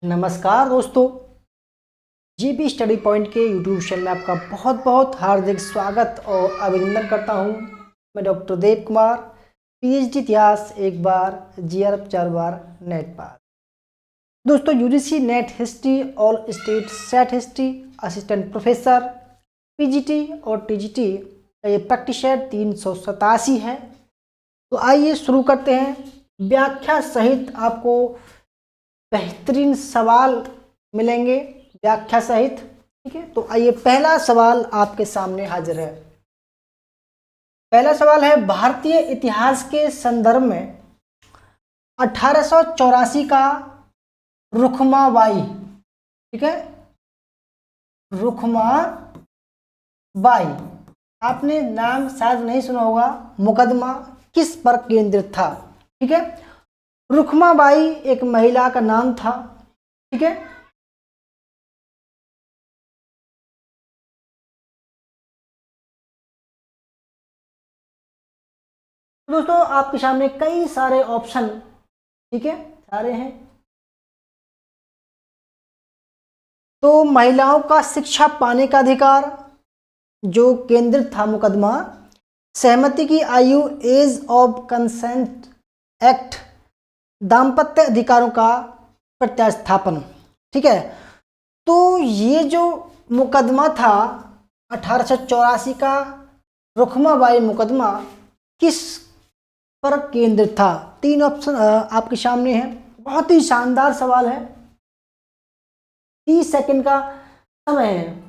नमस्कार दोस्तों, GP study point के यूट्यूब चैनल में आपका बहुत बहुत हार्दिक स्वागत और अभिनंदन करता हूं। मैं डॉक्टर देव कुमार, पीएचडी इतिहास एक बार, जीआरएफ 4 बार, नेट पास। दोस्तों, UGC net history, all state set history, assistant professor, PGT और टीजीटी का ये प्रैक्टिस 387 है। तो आइए शुरू करते हैं। व्याख्या सहित आपको बेहतरीन सवाल मिलेंगे, व्याख्या सहित। ठीक है, तो आइए पहला सवाल आपके सामने हाजिर है। पहला सवाल है, भारतीय इतिहास के संदर्भ में 1884 का रुखमाबाई, ठीक है, रुखमाबाई, आपने नाम शायद नहीं सुना होगा, मुकदमा किस पर केंद्रित था? ठीक है, रुखमाबाई एक महिला का नाम था। ठीक है, दोस्तों आपके सामने कई सारे ऑप्शन, ठीक है, सारे हैं। तो महिलाओं का शिक्षा पाने का अधिकार जो केंद्रित था मुकदमा, सहमति की आयु, एज ऑफ कंसेंट एक्ट, दाम्पत्य अधिकारों का प्रत्यास्थापन। ठीक है, तो ये जो मुकदमा था 1884 का रुखमाबाई मुकदमा किस पर केंद्रित था? 3 ऑप्शन आपके सामने हैं। बहुत ही शानदार सवाल है। 30 सेकंड का समय है।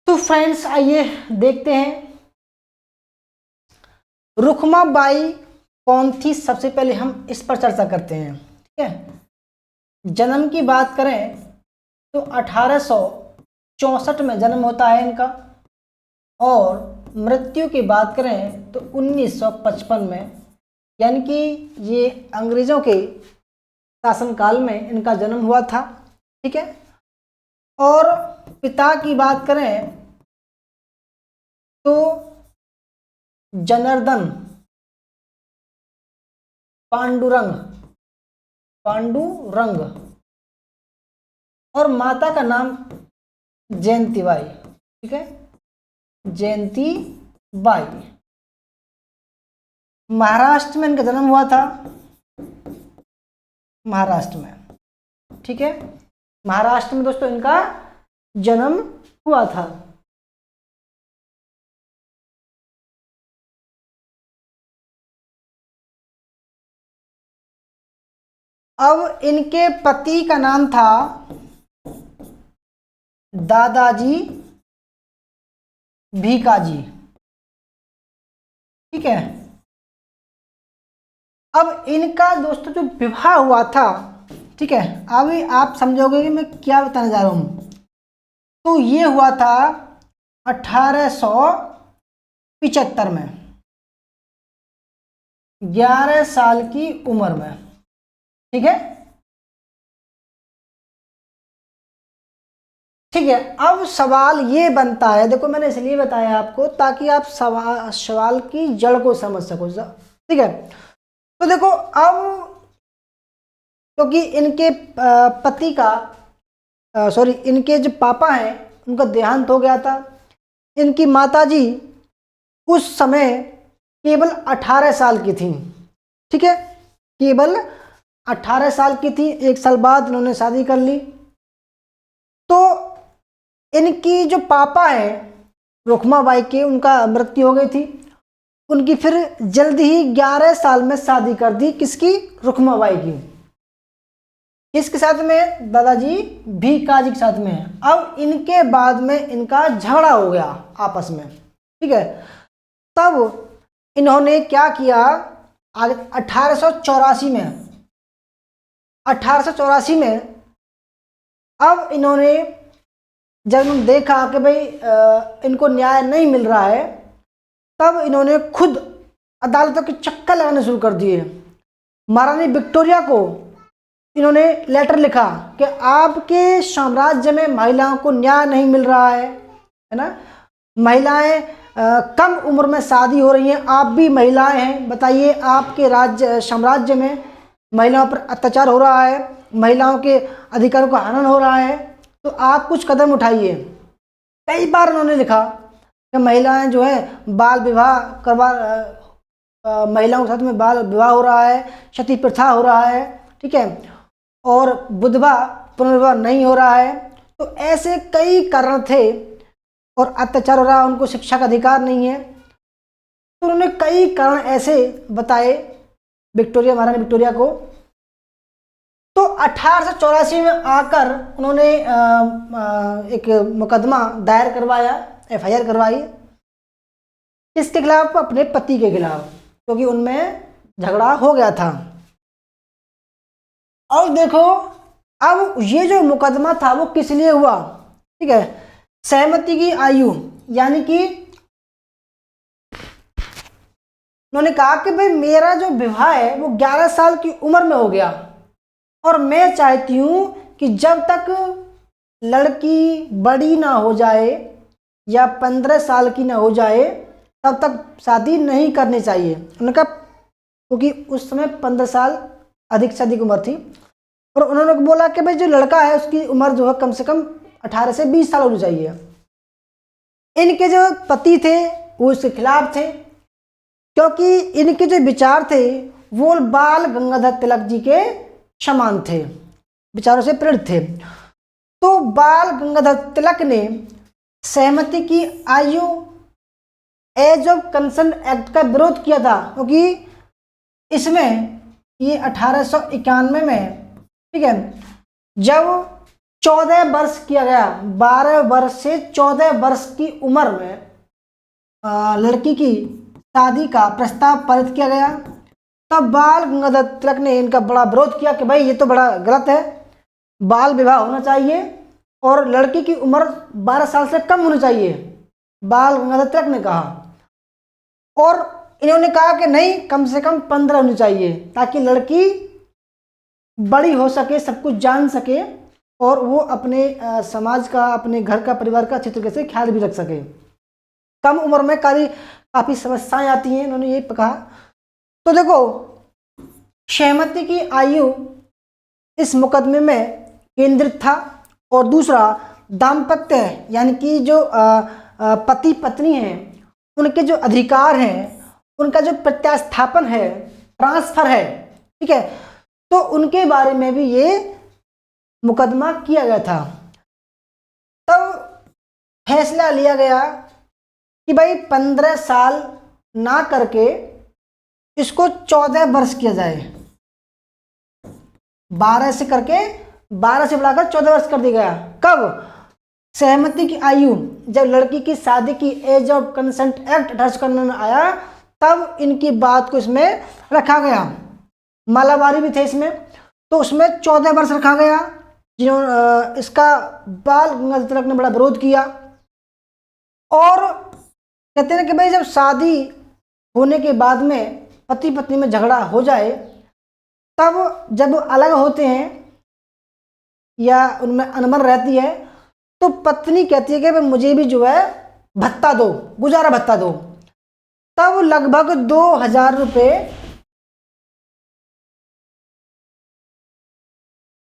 तो फ्रेंड्स आइए देखते हैं रुखमाबाई कौन थी। सबसे पहले हम इस पर चर्चा करते हैं। ठीक है, जन्म की बात करें तो 1864 में जन्म होता है इनका, और मृत्यु की बात करें तो 1955 में, यानी कि ये अंग्रेजों के शासनकाल में इनका जन्म हुआ था। ठीक है, और पिता की बात करें तो जनार्दन पांडुरंग, और माता का नाम जयंतीबाई। ठीक है, जयंतीबाई। महाराष्ट्र में इनका जन्म हुआ था, महाराष्ट्र में। ठीक है, महाराष्ट्र में दोस्तों इनका जन्म हुआ था। अब इनके पति का नाम था दादाजी भीकाजी। ठीक है, अब इनका दोस्तों जो विवाह हुआ था, ठीक है, अभी आप समझोगे कि मैं क्या बताने जा रहा हूं। तो ये हुआ था 1875 में, 11 साल की उम्र में। ठीक है, ठीक है, अब सवाल ये बनता है, देखो मैंने इसलिए बताया आपको ताकि आप सवाल की जड़ को समझ सको। ठीक है, तो देखो अब क्योंकि इनके पति का इनके जो पापा हैं उनका देहांत हो गया था। इनकी माताजी उस समय केवल 18 साल की थी। ठीक है, केवल 18 साल की थी। 1 साल बाद इन्होंने शादी कर ली। तो इनकी जो पापा हैं रुखमाबाई के, उनका मृत्यु हो गई थी। उनकी फिर जल्दी ही 11 साल में शादी कर दी, किसकी? रुखमाबाई की। किसके साथ में? दादाजी भीकाजी के साथ में है। अब इनके बाद में इनका झगड़ा हो गया आपस में, ठीक है। तब इन्होंने क्या किया, आगे 1884 में अब इन्होंने जब देखा कि भाई इनको न्याय नहीं मिल रहा है, तब इन्होंने खुद अदालतों के चक्कर लगाने शुरू कर दिए। महारानी विक्टोरिया को इन्होंने लेटर लिखा कि आपके साम्राज्य में महिलाओं को न्याय नहीं मिल रहा है ना, महिलाएं कम उम्र में शादी हो रही हैं, आप भी महिलाएं हैं, बताइए आपके साम्राज्य में महिलाओं पर अत्याचार हो रहा है, महिलाओं के अधिकारों का हनन हो रहा है, तो आप कुछ कदम उठाइए। कई बार उन्होंने लिखा कि महिलाएं जो है बाल विवाह करवा, महिलाओं के साथ में बाल विवाह हो रहा है, सती प्रथा हो रहा है, ठीक है, और विधवा पुनर्विवाह नहीं हो रहा है। तो ऐसे कई कारण थे, और अत्याचार हो रहा है, उनको शिक्षा का अधिकार नहीं है। तो उन्होंने कई कारण ऐसे बताए विक्टोरिया, महारानी विक्टोरिया को। तो 1884 में आकर उन्होंने एक मुकदमा दायर करवाया, FIR करवाई। किसके खिलाफ? अपने पति के खिलाफ, क्योंकि उनमें झगड़ा हो गया था। और देखो अब ये जो मुकदमा था वो किस लिए हुआ, ठीक है, सहमति की आयु, यानी कि उन्होंने कहा कि भाई मेरा जो विवाह है वो 11 साल की उम्र में हो गया, और मैं चाहती हूं कि जब तक लड़की बड़ी ना हो जाए या 15 साल की ना हो जाए तब तक शादी नहीं करनी चाहिए। उन्होंने कहा, क्योंकि उस समय 15 साल अधिक से अधिक उम्र थी, और उन्होंने बोला कि भाई जो लड़का है उसकी उम्र जो है कम से कम 18 से 20 साल होनी चाहिए। इनके जो पति थे वो इसके खिलाफ थे, क्योंकि इनके जो विचार थे वो बाल गंगाधर तिलक जी के समान थे, विचारों से प्रेरित थे। तो बाल गंगाधर तिलक ने सहमति की आयु, एज ऑफ कंसेंट एक्ट का विरोध किया था, क्योंकि इसमें ये 1891 में, ठीक है, जब 14 वर्ष किया गया, 12 वर्ष से 14 वर्ष की उम्र में लड़की की शादी का प्रस्ताव पारित किया गया, तब बाल गंगाधर तिलक ने इनका बड़ा विरोध किया कि भाई ये तो बड़ा गलत है, बाल विवाह होना चाहिए और लड़की की उम्र 12 साल से कम होनी चाहिए, बाल गंगाधर तिलक ने कहा। और इन्होंने कहा कि नहीं, कम से कम 15 होनी चाहिए, ताकि लड़की बड़ी हो सके, सब कुछ जान सके, और वो अपने समाज का, अपने घर का, परिवार का अच्छी तरीके से ख्याल भी रख सके। कम उम्र में काफ़ी समस्याएं आती हैं, इन्होंने ये कहा। तो देखो, सहमति की आयु इस मुकदमे में केंद्रित था, और दूसरा दाम्पत्य, यानी कि जो पति पत्नी हैं उनके जो अधिकार हैं, उनका जो प्रत्यास्थापन है, ट्रांसफर है, ठीक है, तो उनके बारे में भी ये मुकदमा किया गया था। तब फैसला लिया गया कि भाई 15 साल ना करके इसको 14 वर्ष किया जाए, 12 से करके 12 से बढ़ाकर 14 वर्ष कर दिया गया। कब? सहमति की आयु, जब लड़की की शादी की एज ऑफ कंसेंट एक्ट 1891 में आया, तब इनकी बात को इसमें रखा गया। मालाबारी भी थे इसमें, तो उसमें 14 वर्ष रखा गया, जिन्होंने इसका बाल गंगाधर तिलक ने बड़ा विरोध किया। और कहते हैं कि भाई जब शादी होने के बाद में पति पत्नी में झगड़ा हो जाए, तब जब अलग होते हैं या उनमें अनबन रहती है, तो पत्नी कहती है कि भाई मुझे भी जो है भत्ता दो, गुजारा भत्ता दो। तब लगभग 2000 रुपये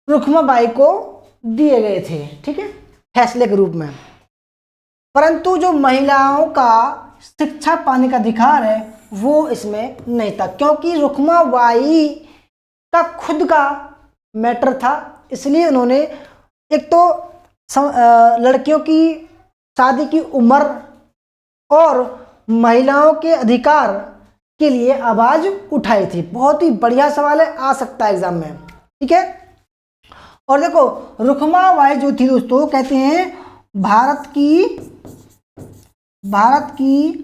रुक्माबाई को दिए गए थे, ठीक है, फैसले के रूप में। परंतु जो महिलाओं का शिक्षा पाने का अधिकार है वो इसमें नहीं था, क्योंकि रुक्माबाई का खुद का मैटर था। इसलिए उन्होंने एक तो लड़कियों की शादी की उम्र और महिलाओं के अधिकार के लिए आवाज उठाई थी। बहुत ही बढ़िया सवाल है, आ सकता है एग्जाम में, ठीक है। और देखो रुखमाबाई जो थी दोस्तों, कहते हैं भारत की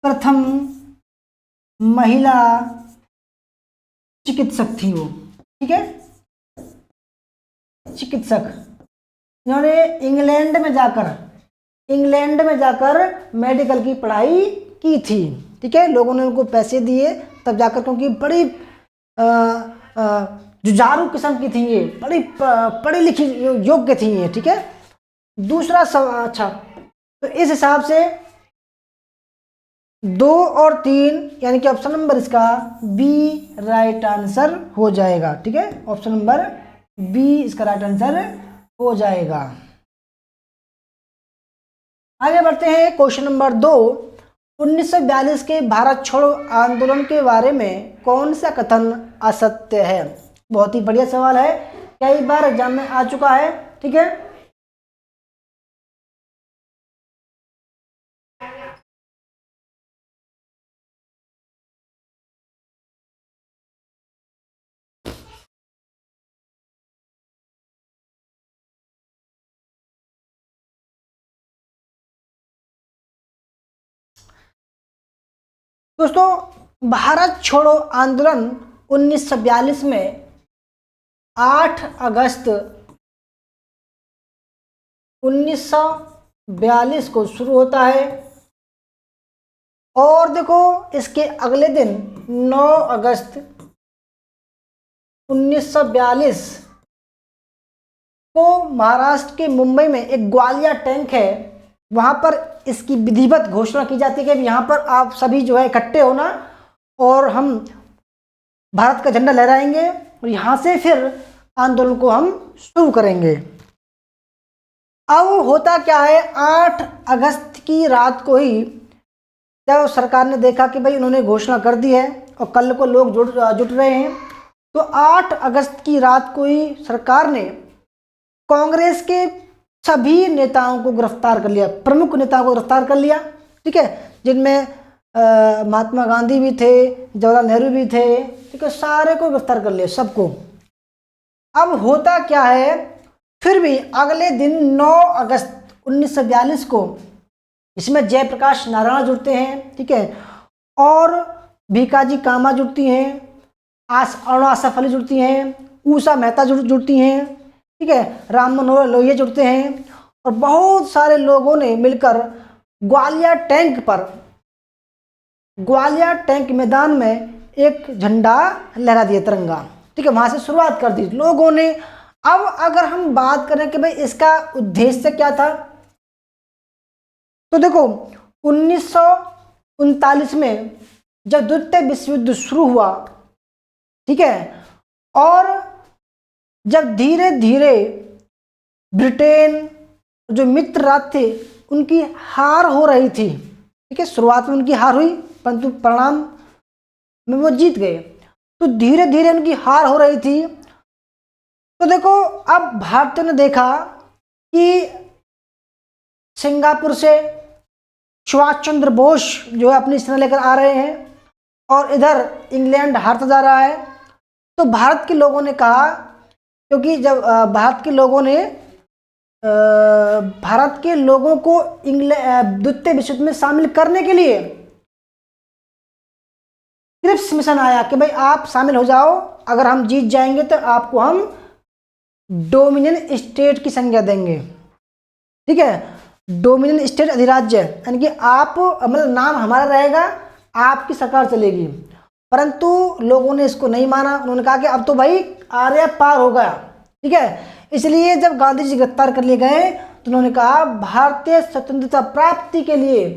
प्रथम महिला चिकित्सक थी वो, ठीक है, चिकित्सक। इन्होंने इंग्लैंड में जाकर मेडिकल की पढ़ाई की थी, ठीक है। लोगों ने उनको पैसे दिए तब जाकर, क्योंकि बड़ी जुझारू किस्म की थी ये, बड़ी पढ़ी लिखी योग्य थी ये, ठीक है। दूसरा सवाल, अच्छा, तो इस हिसाब से 2 और 3 यानी कि ऑप्शन नंबर इसका बी राइट आंसर हो जाएगा, ठीक है। ऑप्शन नंबर बी इसका राइट आंसर हो जाएगा। आगे बढ़ते हैं क्वेश्चन नंबर 2। 1942 के भारत छोड़ो आंदोलन के बारे में कौन सा कथन असत्य है? बहुत ही बढ़िया सवाल है, कई बार एग्जाम में आ चुका है, ठीक है। दोस्तों भारत छोड़ो आंदोलन 1942 में 8 अगस्त 1942 को शुरू होता है और देखो इसके अगले दिन 9 अगस्त 1942 को महाराष्ट्र के मुंबई में एक ग्वालिया टैंक है, वहां पर इसकी विधिवत घोषणा की जाती है कि यहाँ पर आप सभी जो है इकट्ठे होना और हम भारत का झंडा लहराएंगे और यहाँ से फिर आंदोलन को हम शुरू करेंगे। अब होता क्या है, 8 अगस्त की रात को ही जब सरकार ने देखा कि भाई उन्होंने घोषणा कर दी है और कल को लोग जुट रहे हैं, तो 8 अगस्त की रात को ही सरकार ने कांग्रेस के सभी नेताओं को गिरफ्तार कर लिया, प्रमुख नेताओं को गिरफ्तार कर लिया, ठीक है, जिनमें महात्मा गांधी भी थे, जवाहरलाल नेहरू भी थे, ठीक है, सारे को गिरफ्तार कर लिया, सबको। अब होता क्या है, फिर भी अगले दिन 9 अगस्त 1942 को इसमें जयप्रकाश नारायण जुड़ते हैं, ठीक है, और भीकाजी कामा जुड़ती हैं, अरुणा आसफ अली जुड़ती हैं, ऊषा मेहता जुड़ती हैं, ठीक है, राम मनोहर लोहिया जुड़ते हैं और बहुत सारे लोगों ने मिलकर ग्वालियर टैंक मैदान में एक झंडा लहरा दिया, तिरंगा, ठीक है, वहां से शुरुआत कर दी लोगों ने। अब अगर हम बात करें कि भाई इसका उद्देश्य क्या था, तो देखो 1939 में जब द्वितीय विश्व युद्ध शुरू हुआ, ठीक है, और जब धीरे धीरे ब्रिटेन जो मित्र राष्ट्र थे उनकी हार हो रही थी, ठीक है, शुरुआत में उनकी हार हुई परंतु परिणाम में वो जीत गए, तो धीरे धीरे उनकी हार हो रही थी। तो देखो अब भारतीयों ने देखा कि सिंगापुर से सुभाष चंद्र बोस जो है अपनी सेना लेकर आ रहे हैं और इधर इंग्लैंड हारता जा रहा है, तो भारत के लोगों ने कहा, क्योंकि जब भारत के लोगों को द्वितीय विश्व युद्ध में शामिल करने के लिए क्रिप्स मिशन आया कि भाई आप शामिल हो जाओ, अगर हम जीत जाएंगे तो आपको हम डोमिनियन स्टेट की संज्ञा देंगे, ठीक है, डोमिनियन स्टेट अधिराज्य, यानी कि आप मतलब नाम हमारा रहेगा, आपकी सरकार चलेगी। परंतु लोगों ने इसको नहीं माना, उन्होंने कहा कि अब तो भाई आर्या पार हो गया, ठीक है। इसलिए जब गांधी जी गिरफ्तार कर लिए गए तो उन्होंने कहा भारतीय स्वतंत्रता प्राप्ति के लिए,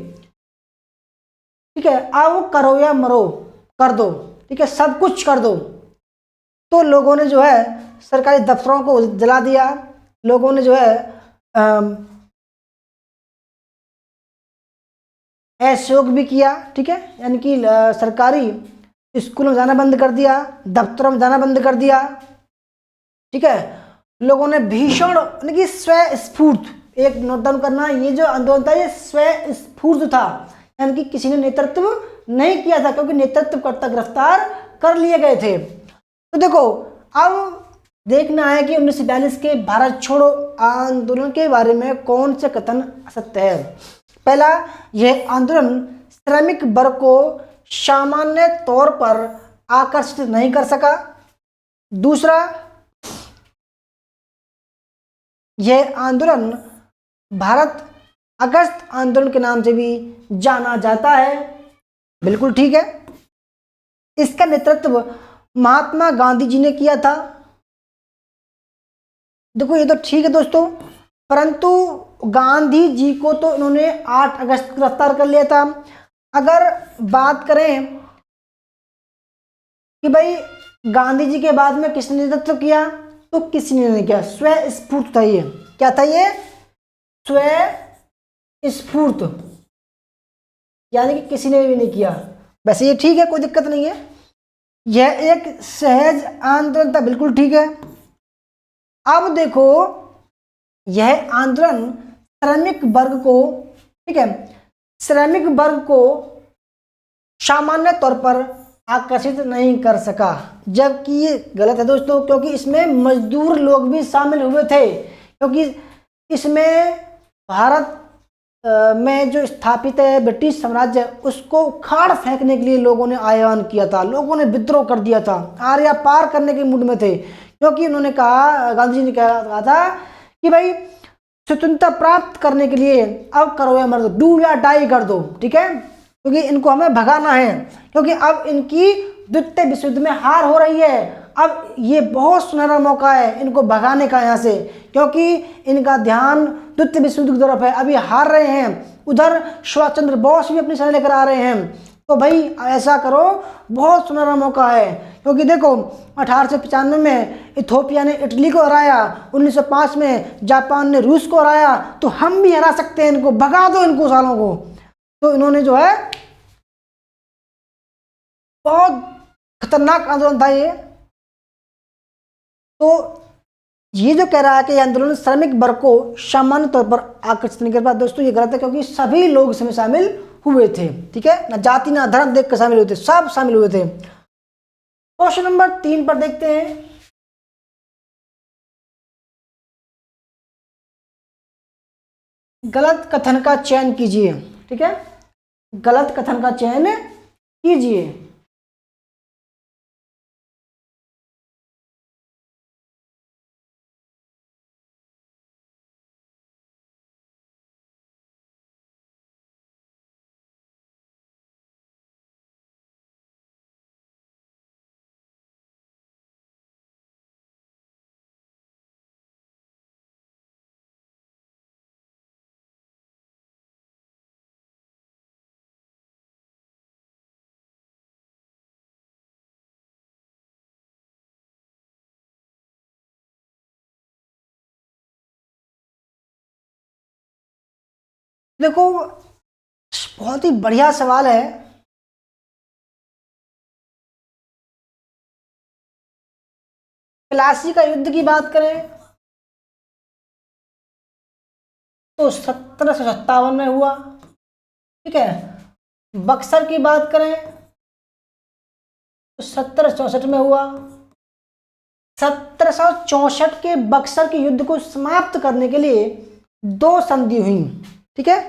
ठीक है, अब करो या मरो, कर दो, ठीक है, सब कुछ कर दो। तो लोगों ने जो है सरकारी दफ्तरों को जला दिया, लोगों ने जो है असहयोग भी किया, ठीक है, यानी कि सरकारी स्कूलों में जाना बंद कर दिया, दफ्तरों में जाना बंद कर दिया, ठीक है। लोगों ने भीषण यानी कि स्वस्फूर्त, एक नोट डाउन करना, ये जो आंदोलन था ये स्वस्फूर्त था, यानी कि किसी ने नेतृत्व नहीं किया था, क्योंकि नेतृत्वकर्ता गिरफ्तार कर लिए गए थे। तो देखो अब देखना है कि 1942 के भारत छोड़ो आंदोलन के बारे में कौन से कथन सत्य है। पहला, यह आंदोलन श्रमिक वर्ग को सामान्य तौर पर आकर्षित नहीं कर सका। दूसरा, यह आंदोलन भारत अगस्त आंदोलन के नाम से भी जाना जाता है। बिल्कुल ठीक है। इसका नेतृत्व महात्मा गांधी जी ने किया था। देखो ये तो ठीक है दोस्तों, परंतु गांधी जी को तो इन्होंने 8 अगस्त को गिरफ्तार कर लिया था। अगर बात करें कि भाई गांधी जी के बाद में किसने नेतृत्व किया, तो किसी ने नहीं किया, स्वयं स्फूर्त था ये। क्या था ये? स्वयं स्फूर्त, यानी कि किसी ने भी नहीं किया। वैसे ये ठीक है, कोई दिक्कत नहीं है। यह एक सहज आंदोलन था, बिल्कुल ठीक है। अब देखो, यह आंदोलन श्रमिक वर्ग को, ठीक है, श्रमिक वर्ग को सामान्य तौर पर आकर्षित नहीं कर सका, जबकि ये गलत है दोस्तों, क्योंकि इसमें मजदूर लोग भी शामिल हुए थे। क्योंकि इसमें भारत में जो स्थापित है ब्रिटिश साम्राज्य, उसको उखाड़ फेंकने के लिए लोगों ने आह्वान किया था, लोगों ने विद्रोह कर दिया था, आर्या पार करने के मूड में थे। क्योंकि उन्होंने कहा, गांधी जी ने कहा था कि भाई स्वतंत्रता प्राप्त करने के लिए अब करो या मर दो, डू या डाई कर दो, ठीक है, क्योंकि इनको हमें भगाना है। क्योंकि अब इनकी द्वितीय विश्व युद्ध में हार हो रही है। अब ये बहुत सुनहरा मौका है इनको भगाने का यहाँ से, क्योंकि इनका ध्यान द्वितीय विश्व युद्ध की तरफ है। अभी हार रहे हैं, उधर सुभाष चंद्र बोस भी अपनी सेना लेकर आ रहे हैं। तो भाई ऐसा करो, बहुत सुनहरा मौका है। क्योंकि देखो 1895 में इथोपिया ने इटली को हराया, 1905 में जापान ने रूस को हराया, तो हम भी हरा सकते हैं इनको, भगा दो इनको सालों को। तो इन्होंने जो है, बहुत खतरनाक आंदोलन था ये। तो ये जो कह रहा है कि आंदोलन श्रमिक वर्ग को सामान्य तौर पर आकर्षित नहीं कर पाया, दोस्तों ये गलत है, क्योंकि सभी लोग इसमें शामिल हुए थे, ठीक है, ना जाति ना धर्म देख कर शामिल हुए थे, सब शामिल हुए थे। क्वेश्चन नंबर 3 पर देखते हैं। गलत कथन का चयन कीजिए, ठीक है, गलत कथन का चयन कीजिए। देखो बहुत ही बढ़िया सवाल है। प्लासी का युद्ध की बात करें तो 1757 में हुआ, ठीक है। बक्सर की बात करें तो 1764 में हुआ। 1764 के बक्सर के युद्ध को समाप्त करने के लिए 2 संधि हुई, ठीक है।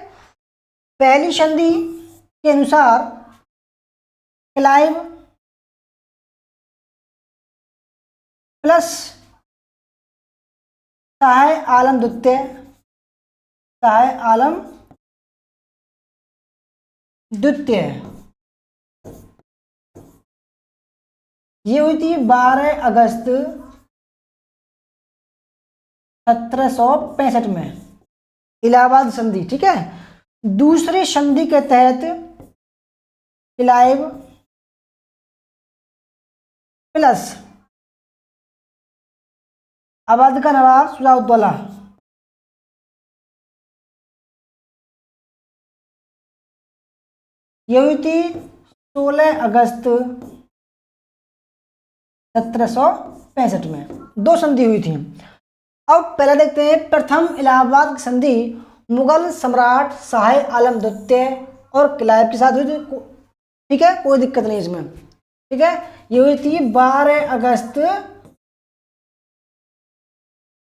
पहली संधि के अनुसार क्लाइव प्लस शाह आलम द्वितीय, शाह आलम द्वितीय, ये हुई थी 12 अगस्त 1765 में, इलाहाबाद संधि, ठीक है। दूसरी संधि के तहत क्लाइव प्लस अवध का नवाब शुजाउद्दौला, ये हुई थी 16 अगस्त 1765 में। 2 संधि हुई थी। अब पहले देखते हैं प्रथम इलाहाबाद की संधि मुगल सम्राट शाह आलम द्वितीय और क्लाइव के साथ हुई थी, ठीक है, कोई दिक्कत नहीं इसमें, ठीक है। ये हुई थी 12 अगस्त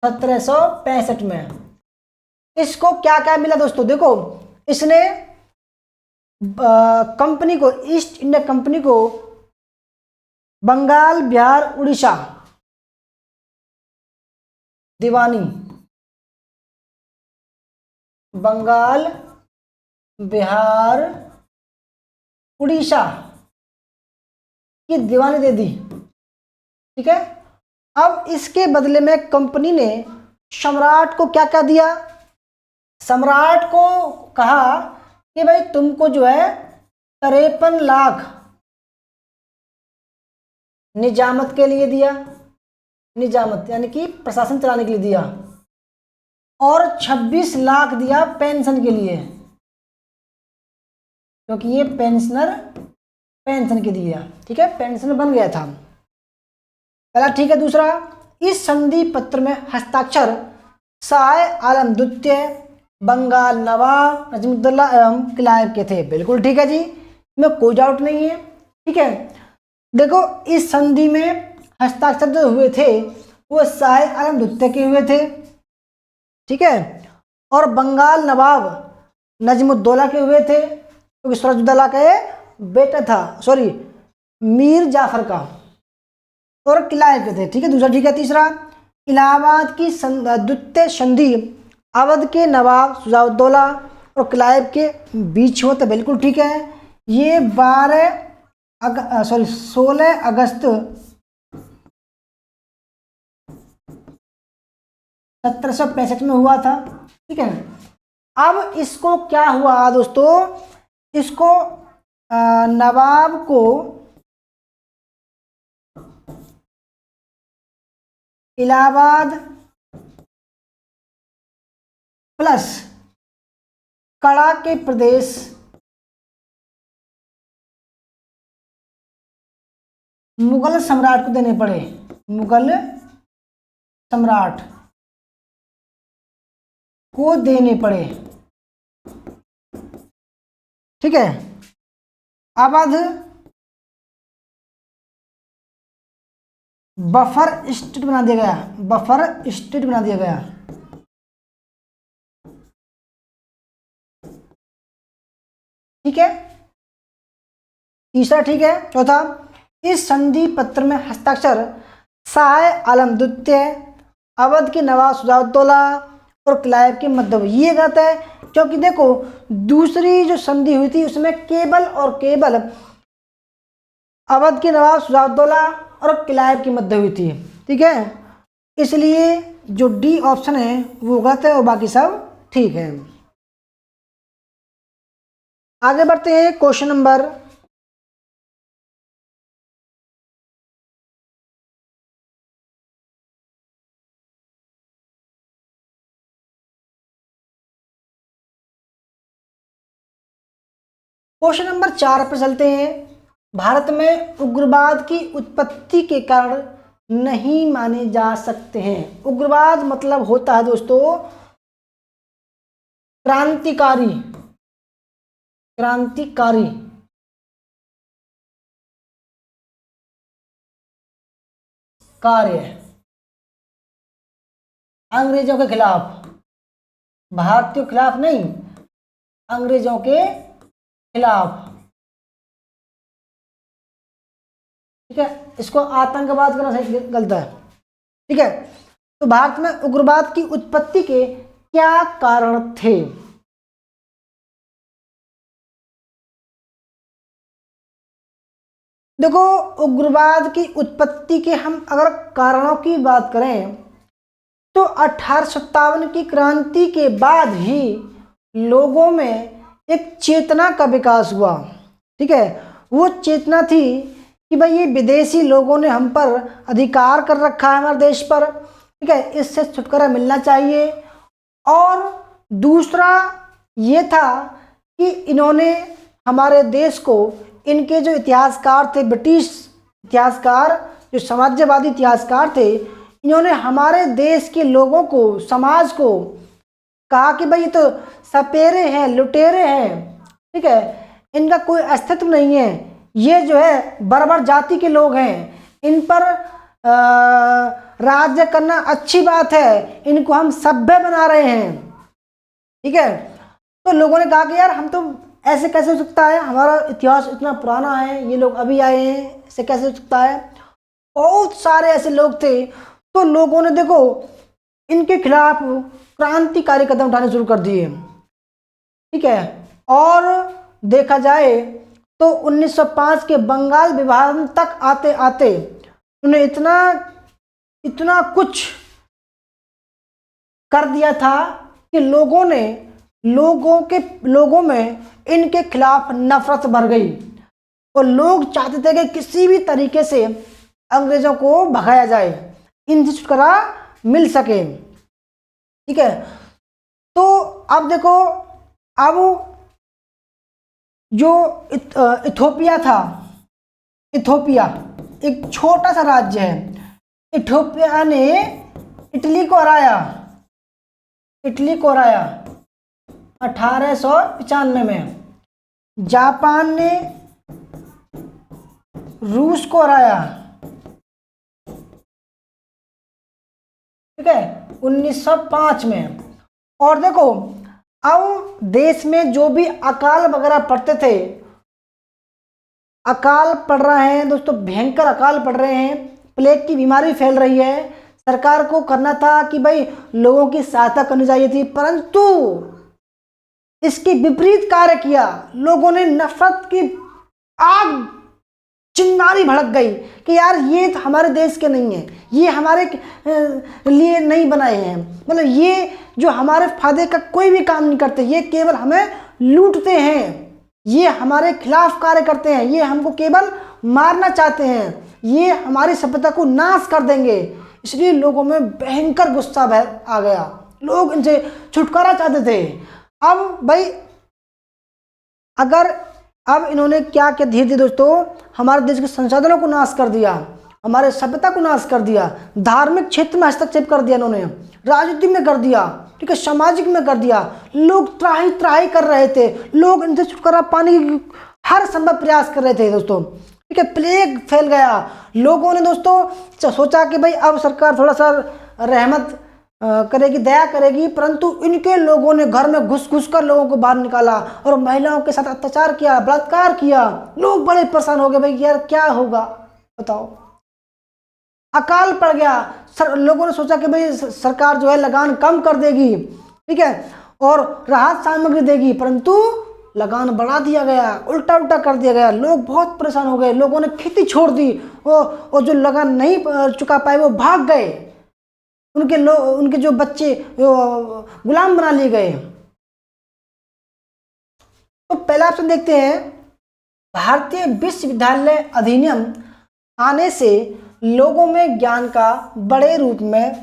1765 में। इसको क्या क्या मिला दोस्तों, देखो इसने कंपनी को, ईस्ट इंडिया कंपनी को बंगाल, बिहार, उड़ीसा दीवानी, बंगाल, बिहार, उड़ीसा की दीवानी दे दी। ठीक है, अब इसके बदले में कंपनी ने सम्राट को क्या क्या दिया, सम्राट को कहा कि भाई तुमको जो है 53 लाख निजामत के लिए दिया, निजामत यानी कि प्रशासन चलाने के लिए दिया, और 26 लाख दिया पेंशन के लिए, क्योंकि ये पेंशनर पेंशन के दिया। ठीक है, पेंशनर बन गया था पहला। ठीक है, दूसरा, इस संधि पत्र में हस्ताक्षर शाह आलम द्वितीय, बंगाल नवाब नजमुद्दौला एवं क्लाइव के थे। बिल्कुल ठीक है जी, में कोई डाउट नहीं है। ठीक है, देखो इस संधि में हस्ताक्षर जो हुए थे वो शाह आलम द्वितीय के हुए थे। ठीक है, और बंगाल नवाब नजमुद्दौला के हुए थे, क्योंकि सिराजुद्दौला का बेटा था, सॉरी मीर जाफर का, और क्लाइव के थे। ठीक है, दूसरा। ठीक है, तीसरा, इलाहाबाद की द्वितीय संधि अवध के नवाब शुजाउद्दौला और क्लाइव के बीच हुआ था। बिल्कुल ठीक है, ये 16 अगस्त 1765 में हुआ था। ठीक है, अब इसको क्या हुआ दोस्तों, इसको नवाब को इलाहाबाद प्लस कड़ा के प्रदेश मुगल सम्राट को देने पड़े, मुगल सम्राट को देने पड़े। ठीक है, अवध बफर स्टेट बना दिया गया, बफर स्टेट बना दिया गया। ठीक है, तीसरा। ठीक है, चौथा, इस संधि पत्र में हस्ताक्षर शाह आलम द्वितीय, अवध के नवाब शुजाउद्दौला और क्लाइव के मध्य। ये गलत है, क्योंकि देखो दूसरी जो संधि हुई थी उसमें केवल और केवल अवध के नवाब शुजाउद्दौला और क्लाइव की मध्य हुई थी। ठीक है, इसलिए जो डी ऑप्शन है वो गलत है और बाकी सब ठीक है। आगे बढ़ते हैं, क्वेश्चन नंबर 4 पर चलते हैं। भारत में उग्रवाद की उत्पत्ति के कारण नहीं माने जा सकते हैं। उग्रवाद मतलब होता है दोस्तों क्रांतिकारी, क्रांतिकारी कार्य अंग्रेजों के खिलाफ, भारतीयों के खिलाफ नहीं, अंग्रेजों के खिलाफ। ठीक है, इसको आतंकवाद करना सही गलत है। ठीक है, तो भारत में उग्रवाद की उत्पत्ति के क्या कारण थे? देखो उग्रवाद की उत्पत्ति के हम अगर कारणों की बात करें तो 1857 की क्रांति के बाद ही लोगों में एक चेतना का विकास हुआ। ठीक है, वो चेतना थी कि भाई ये विदेशी लोगों ने हम पर अधिकार कर रखा है हमारे देश पर। ठीक है, इससे छुटकारा मिलना चाहिए। और दूसरा ये था कि इन्होंने हमारे देश को, इनके जो इतिहासकार थे, ब्रिटिश इतिहासकार, जो समाजवादी इतिहासकार थे, इन्होंने हमारे देश के लोगों को, समाज को कहा कि भाई ये तो सपेरे हैं, लुटेरे हैं। ठीक है, इनका कोई अस्तित्व नहीं है, ये जो है बर्बर जाति के लोग हैं, इन पर राज्य करना अच्छी बात है, इनको हम सभ्य बना रहे हैं। ठीक है, तो लोगों ने कहा कि यार हम तो ऐसे कैसे हो सकता है, हमारा इतिहास इतना पुराना है, ये लोग अभी आए हैं, ऐसे कैसे हो सकता है। बहुत सारे ऐसे लोग थे, तो लोगों ने देखो इनके खिलाफ क्रांतिकारी कदम उठाने शुरू कर दिए। ठीक है, और देखा जाए तो 1905 के बंगाल विभाजन तक आते आते उन्हें इतना कुछ कर दिया था कि लोगों में इनके खिलाफ नफरत भर गई, और लोग चाहते थे कि किसी भी तरीके से अंग्रेजों को भगाया जाए, इनसे छुटकारा मिल सके। ठीक है, तो अब देखो, अब जो इथोपिया था, इथोपिया एक छोटा सा राज्य है, इथोपिया ने इटली को हराया 1895 में। जापान ने रूस को हराया, ठीक है, 1905 में। और देखो अब देश में जो भी अकाल वगैरह पड़ते थे, अकाल पड़ रहे हैं दोस्तों, भयंकर अकाल पड़ रहे हैं, प्लेग की बीमारी फैल रही है। सरकार को करना था कि भाई लोगों की सहायता करनी चाहिए थी, परंतु इसकी विपरीत कार्य किया। लोगों ने नफरत की आग, चिंगारी भड़क गई कि यार ये तो हमारे देश के नहीं है, ये हमारे लिए नहीं बनाए हैं, मतलब ये जो हमारे फायदे का कोई भी काम नहीं करते, ये केवल हमें लूटते हैं, ये हमारे खिलाफ कार्य करते हैं, ये हमको केवल मारना चाहते हैं, ये हमारी सभ्यता को नाश कर देंगे। इसलिए लोगों में भयंकर गुस्सा आ गया, लोग इनसे छुटकारा चाहते थे। अब भाई अगर अब इन्होंने क्या क्या धीरे धीरे दोस्तों हमारे देश के संसाधनों को नाश कर दिया, हमारे सभ्यता को नाश कर दिया, धार्मिक क्षेत्र में हस्तक्षेप कर दिया इन्होंने, राजनीति में कर दिया, ठीक है, सामाजिक में कर दिया। लोग त्राही त्राही कर रहे थे, लोग इनसे छुटकारा पाने की हर संभव प्रयास कर रहे थे दोस्तों। ठीक है, प्लेग फैल गया। लोगों ने दोस्तों सोचा कि भाई अब सरकार थोड़ा सा रहमत करेगी, दया करेगी, परंतु इनके लोगों ने घर में घुस घुस कर लोगों को बाहर निकाला और महिलाओं के साथ अत्याचार किया, बलात्कार किया। लोग बड़े परेशान हो गए, भाई यार क्या होगा बताओ। अकाल पड़ गया, लोगों ने सोचा कि भाई सरकार जो है लगान कम कर देगी, ठीक है, और राहत सामग्री देगी, परंतु लगान बढ़ा दिया गया, उल्टा उल्टा कर दिया गया। लोग बहुत परेशान हो गए, लोगों ने खेती छोड़ दी, और जो लगान नहीं चुका पाए वो भाग गए, उनके जो बच्चे गुलाम बना लिए गए। तो पहला ऑप्शन देखते हैं, भारतीय विश्वविद्यालय अधिनियम आने से लोगों में ज्ञान का बड़े रूप में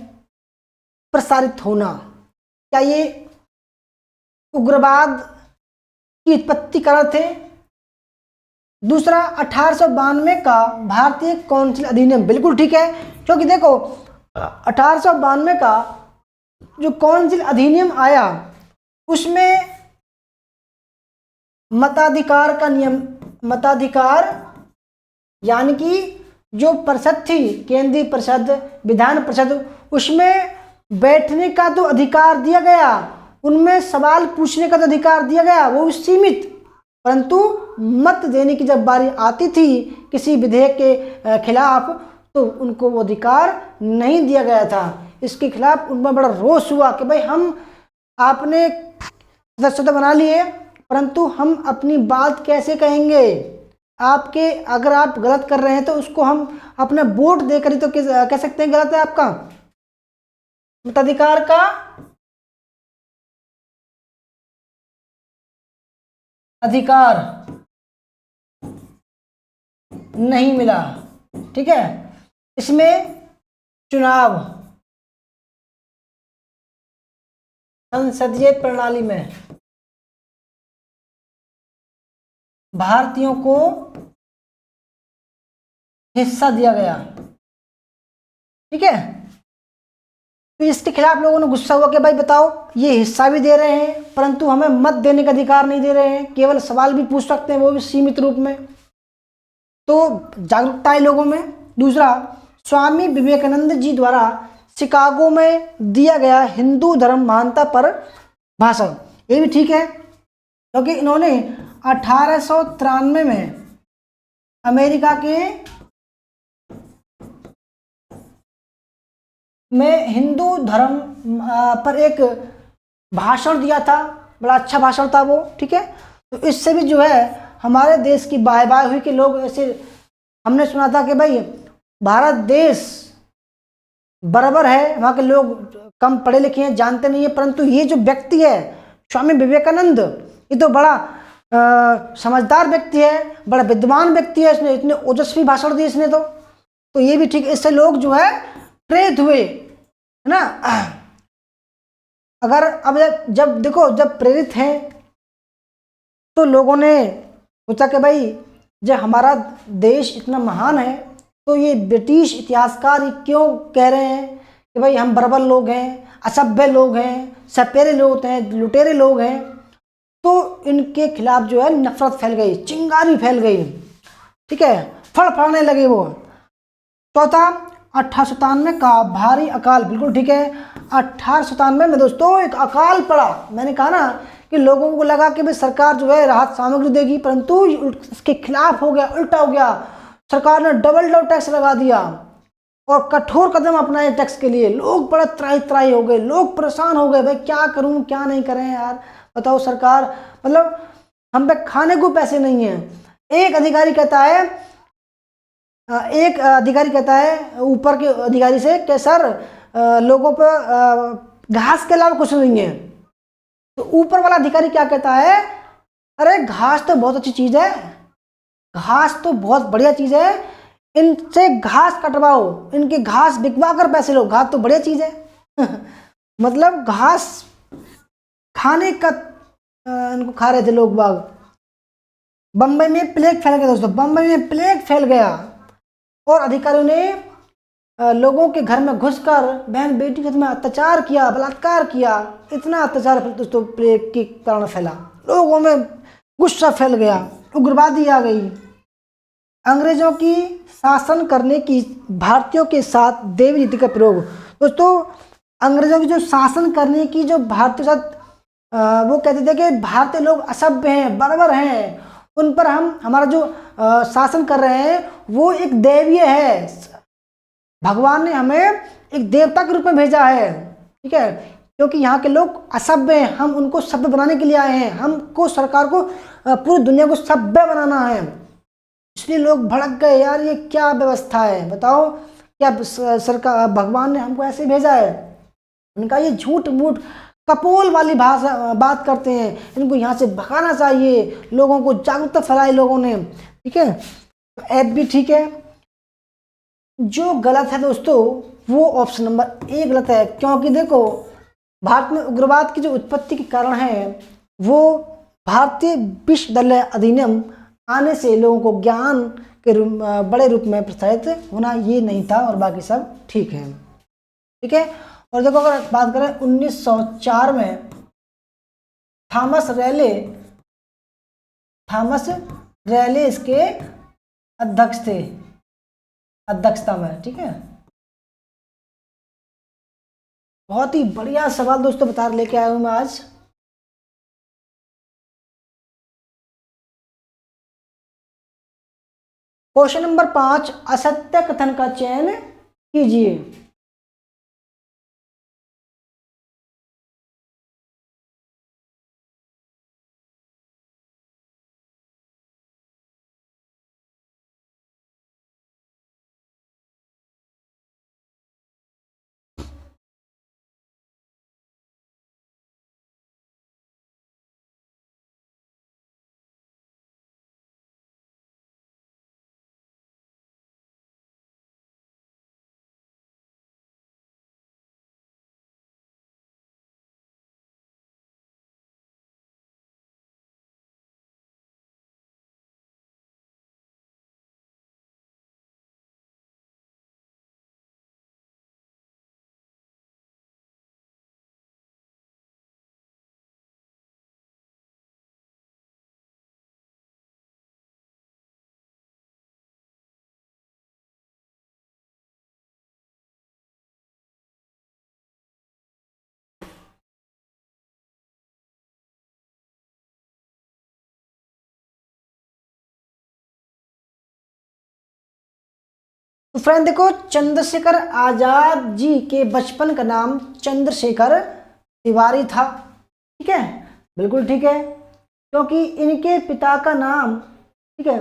प्रसारित होना। क्या ये उग्रवाद की उत्पत्ति कारण थे? दूसरा, 1892 का भारतीय काउंसिल अधिनियम, बिल्कुल ठीक है, क्योंकि देखो 1892 का जो काउंसिल अधिनियम आया उसमें मताधिकार का नियम, मताधिकार यानी कि जो परिषद थी, केंद्रीय परिषद, विधान परिषद, उसमें बैठने का तो अधिकार दिया गया, उनमें सवाल पूछने का तो अधिकार दिया गया, वो सीमित, परंतु मत देने की जब बारी आती थी किसी विधेयक के खिलाफ तो उनको वो अधिकार नहीं दिया गया था। इसके खिलाफ उनमें बड़ा रोष हुआ कि भाई हम आपने सदस्यता बना लिए, परंतु हम अपनी बात कैसे कहेंगे, आपके अगर आप गलत कर रहे हैं तो उसको हम अपना वोट देकर ही तो कह सकते हैं गलत है आपका। मताधिकार का अधिकार नहीं मिला, ठीक है। इसमें चुनाव संसदीय प्रणाली में भारतीयों को हिस्सा दिया गया, ठीक है। तो इसके खिलाफ लोगों ने गुस्सा हुआ कि भाई बताओ, ये हिस्सा भी दे रहे हैं परंतु हमें मत देने का अधिकार नहीं दे रहे हैं, केवल सवाल भी पूछ सकते हैं वो भी सीमित रूप में। तो जागरूकता है लोगों में। दूसरा, स्वामी विवेकानंद जी द्वारा शिकागो में दिया गया हिंदू धर्म महानता पर भाषण। ये भी ठीक है, क्योंकि इन्होंने 1893 में अमेरिका के में हिंदू धर्म पर एक भाषण दिया था। बड़ा अच्छा भाषण था वो, ठीक है। तो इससे भी जो है हमारे देश की बाय बाय हुई कि लोग ऐसे, हमने सुना था कि भाई भारत देश बराबर है, वहाँ के लोग कम पढ़े लिखे हैं, जानते नहीं है, परंतु ये जो व्यक्ति है स्वामी विवेकानंद, ये तो बड़ा समझदार व्यक्ति है, बड़ा विद्वान व्यक्ति है, इसने इतने ओजस्वी भाषण दिए इसने तो ये भी ठीक है। इससे लोग जो है प्रेरित हुए, है ना। अगर अब जब देखो, जब प्रेरित हैं तो लोगों ने सोचा कि भाई जब हमारा देश इतना महान है तो ये ब्रिटिश इतिहासकार ये क्यों कह रहे हैं कि भाई हम बर्बर लोग हैं, असभ्य लोग हैं, सपेरे लोग हैं, लुटेरे लोग हैं। तो इनके खिलाफ जो है नफरत फैल गई, चिंगारी फैल गई, ठीक है, फड़फड़ाने लगे वो। चौथा, 1897 का भारी अकाल, बिल्कुल ठीक है। 1897 में दोस्तों एक अकाल पड़ा। मैंने कहा ना कि लोगों को लगा कि भाई सरकार जो है राहत सामग्री देगी, परंतु इसके खिलाफ हो गया, उल्टा हो गया। सरकार ने डबल टैक्स लगा दिया और कठोर कदम अपनाए टैक्स के लिए। लोग बड़ा त्राही त्राही हो गए, लोग परेशान हो गए, भाई क्या करूं क्या नहीं करें यार, बताओ सरकार, मतलब हम पे खाने को पैसे नहीं है। एक अधिकारी कहता है ऊपर के अधिकारी से कि सर लोगों पर घास के अलावा कुछ नहीं है। तो ऊपर वाला अधिकारी क्या कहता है, अरे घास तो बहुत अच्छी चीज है, घास तो बहुत बढ़िया चीज है, इनसे घास कटवाओ, इनके घास बिकवा कर पैसे लो, घास तो बढ़िया चीज है। मतलब घास खाने का इनको खा रहे थे लोग बाग। बंबई में प्लेग फैल गया दोस्तों, बंबई में प्लेग फैल गया और अधिकारियों ने लोगों के घर में घुसकर बहन बेटी के साथ में अत्याचार किया, बलात्कार किया। इतना अत्याचार दोस्तों प्लेग के कारण फैला, लोगों में गुस्सा फैल गया, उग्रवादी आ गई। अंग्रेजों की शासन करने की भारतीयों के साथ देवी नीति का प्रयोग। दोस्तों अंग्रेजों की जो शासन करने की जो भारतीय साथ वो कहते थे कि भारतीय लोग असभ्य हैं, बर्बर हैं, उन पर हमारा जो शासन कर रहे हैं वो एक दैवीय है, भगवान ने हमें एक देवता के रूप में भेजा है, ठीक है, क्योंकि यहाँ के लोग असभ्य हैं, हम उनको सभ्य बनाने के लिए आए हैं, हमको सरकार को पूरी दुनिया को सभ्य बनाना है। इसलिए लोग भड़क गए, यार ये क्या व्यवस्था है, बताओ क्या सरकार, भगवान ने हमको ऐसे भेजा है। उनका ये झूठ मूठ कपोल वाली भाषा बात करते हैं, इनको यहाँ से भगाना चाहिए, लोगों को जागरूकता फैलाई लोगों ने, ठीक है। तो ऐप भी ठीक है। जो गलत है दोस्तों वो ऑप्शन नंबर ए गलत है, क्योंकि देखो भारत में उग्रवाद की जो उत्पत्ति के कारण है वो भारतीय विश्वविद्यालय अधिनियम आने से लोगों को ज्ञान के बड़े रूप में प्रसारित होना ये नहीं था, और बाकी सब ठीक है, ठीक है। और देखो अगर बात करें 1904 में थॉमस रैले इसके अध्यक्ष थे, अध्यक्षता में, ठीक है। बहुत ही बढ़िया सवाल दोस्तों बता लेके आया हूं मैं आज। क्वेश्चन नंबर 5, असत्य कथन का चयन कीजिए। तो फ्रेंड देखो, चंद्रशेखर आजाद जी के बचपन का नाम चंद्रशेखर तिवारी था। ठीक है, बिल्कुल ठीक है, क्योंकि इनके पिता का नाम, ठीक है,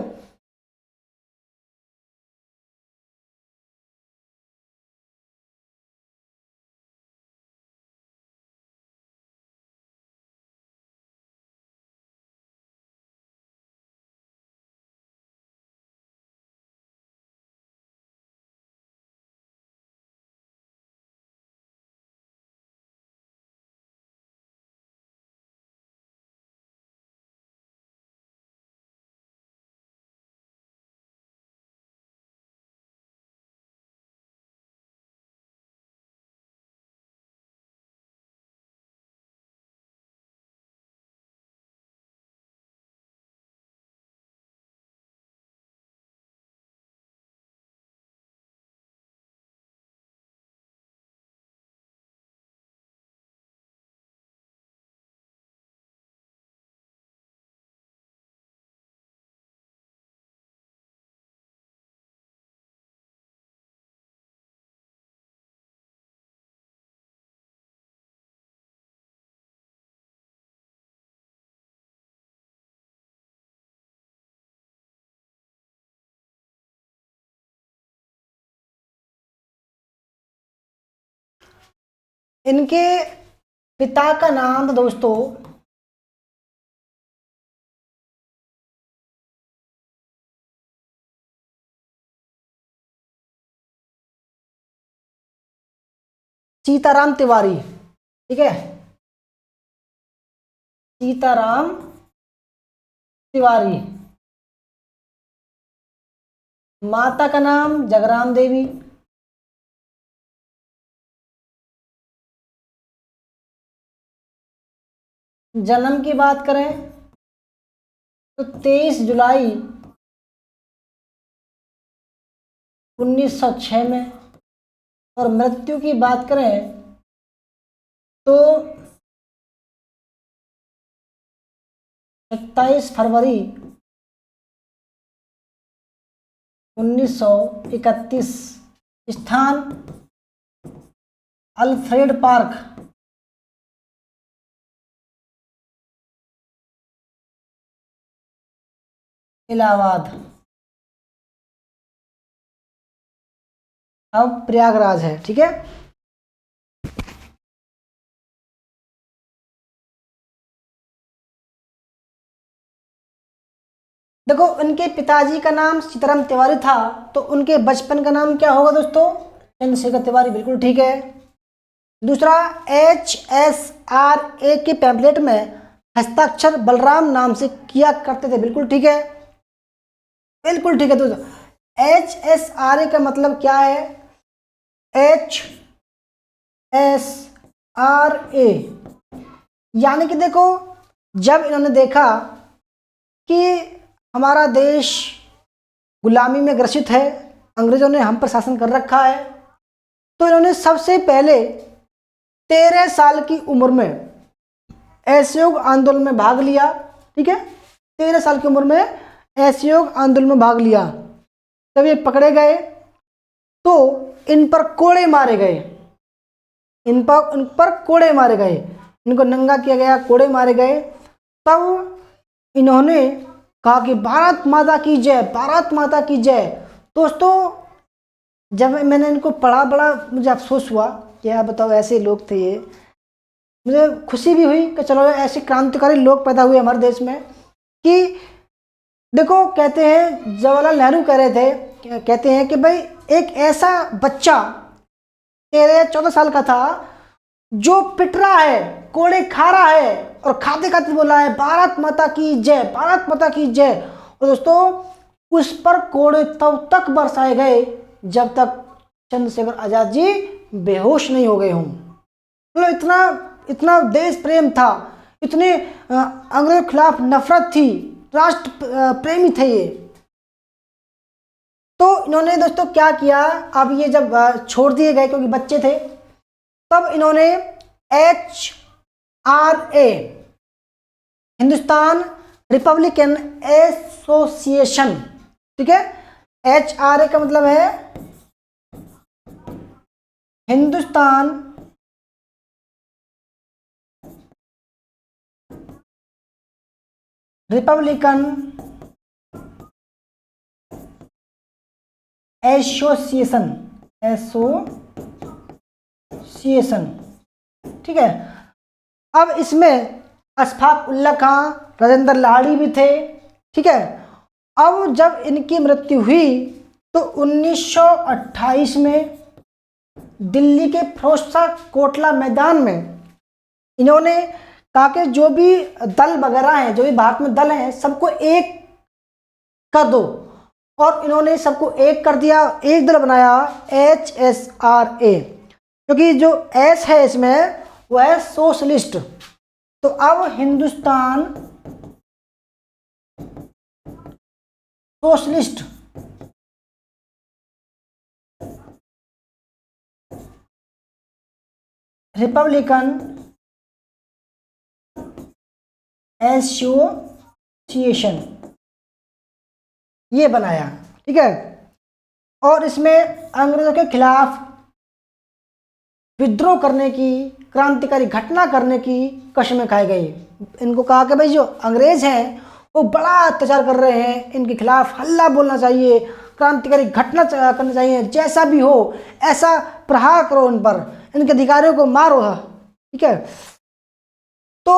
इनके पिता का नाम था दोस्तों सीताराम तिवारी। ठीक है, सीताराम तिवारी। माता का नाम जगराम देवी। जन्म की बात करें तो 23 जुलाई 1906 में, और मृत्यु की बात करें तो 27 फरवरी 1931। स्थान अल्फ्रेड पार्क, इलाहाबाद। अब प्रयागराज है। ठीक है, देखो उनके पिताजी का नाम सीताराम तिवारी था, तो उनके बचपन का नाम क्या होगा दोस्तों? चंद्रशेखर तिवारी। बिल्कुल ठीक है। दूसरा, HSRA के पैम्पलेट में हस्ताक्षर बलराम नाम से किया करते थे। बिल्कुल ठीक है, बिल्कुल ठीक है दोस्तों। HSRA का मतलब क्या है? HSRA यानी कि देखो, जब इन्होंने देखा कि हमारा देश गुलामी में ग्रसित है, अंग्रेजों ने हम पर शासन कर रखा है, तो इन्होंने सबसे पहले 13 साल की उम्र में असहयोग आंदोलन में भाग लिया। ठीक है, 13 साल की उम्र में असहयोग आंदोलन में भाग लिया। जब ये पकड़े गए तो इन पर कोड़े मारे गए, इन पर कोड़े मारे गए, इनको नंगा किया गया, कोड़े मारे गए। तब इन्होंने कहा कि भारत माता की जय, भारत माता की जय। दोस्तों, जब मैंने इनको पढ़ा, बड़ा मुझे अफसोस हुआ कि यार बताओ, ऐसे लोग थे ये। मुझे खुशी भी हुई कि चलो ऐसे क्रांतिकारी लोग पैदा हुए हमारे देश में। कि देखो, कहते हैं, जवाहरलाल नेहरू कह रहे थे, कहते हैं कि भाई एक ऐसा बच्चा 13-14 साल का था जो पिट रहा है, कोड़े खा रहा है, और खाते खाते बोला है भारत माता की जय, भारत माता की जय। और दोस्तों, उस पर कोड़े तब तक बरसाए गए जब तक चंद्रशेखर आजाद जी बेहोश नहीं हो गए हों। मतलब इतना इतना देश प्रेम था, इतने अंग्रेजों के खिलाफ नफरत थी, राष्ट्र प्रेमी थे ये। तो इन्होंने दोस्तों क्या किया, अब ये जब छोड़ दिए गए क्योंकि बच्चे थे, तब इन्होंने HRA, हिंदुस्तान रिपब्लिकन एसोसिएशन, ठीक है, HRA का मतलब है हिंदुस्तान रिपब्लिकन एसोसिएशन, ठीक है। अब इसमें अशफाक उल्ला खां, राजेंद्र लाहिड़ी भी थे, ठीक है। अब जब इनकी मृत्यु हुई तो 1928 में दिल्ली के फिरोजशाह कोटला मैदान में इन्होंने कहा कि जो भी दल वगैरह हैं, जो भी भारत में दल हैं, सबको एक कर दो, और इन्होंने सबको एक कर दिया, एक दल बनाया HSRA, क्योंकि जो एस है इसमें वो है सोशलिस्ट। तो अब हिंदुस्तान सोशलिस्ट रिपब्लिकन एसोसिएशन ये बनाया, ठीक है। और इसमें अंग्रेजों के खिलाफ विद्रोह करने की, क्रांतिकारी घटना करने की कस्में खाई गई। इनको कहा कि भाई जो अंग्रेज हैं वो बड़ा अत्याचार कर रहे हैं, इनके खिलाफ हल्ला बोलना चाहिए, क्रांतिकारी घटना करना चाहिए, जैसा भी हो ऐसा प्रहार करो इन पर, इनके अधिकारियों को मारो, ठीक है। तो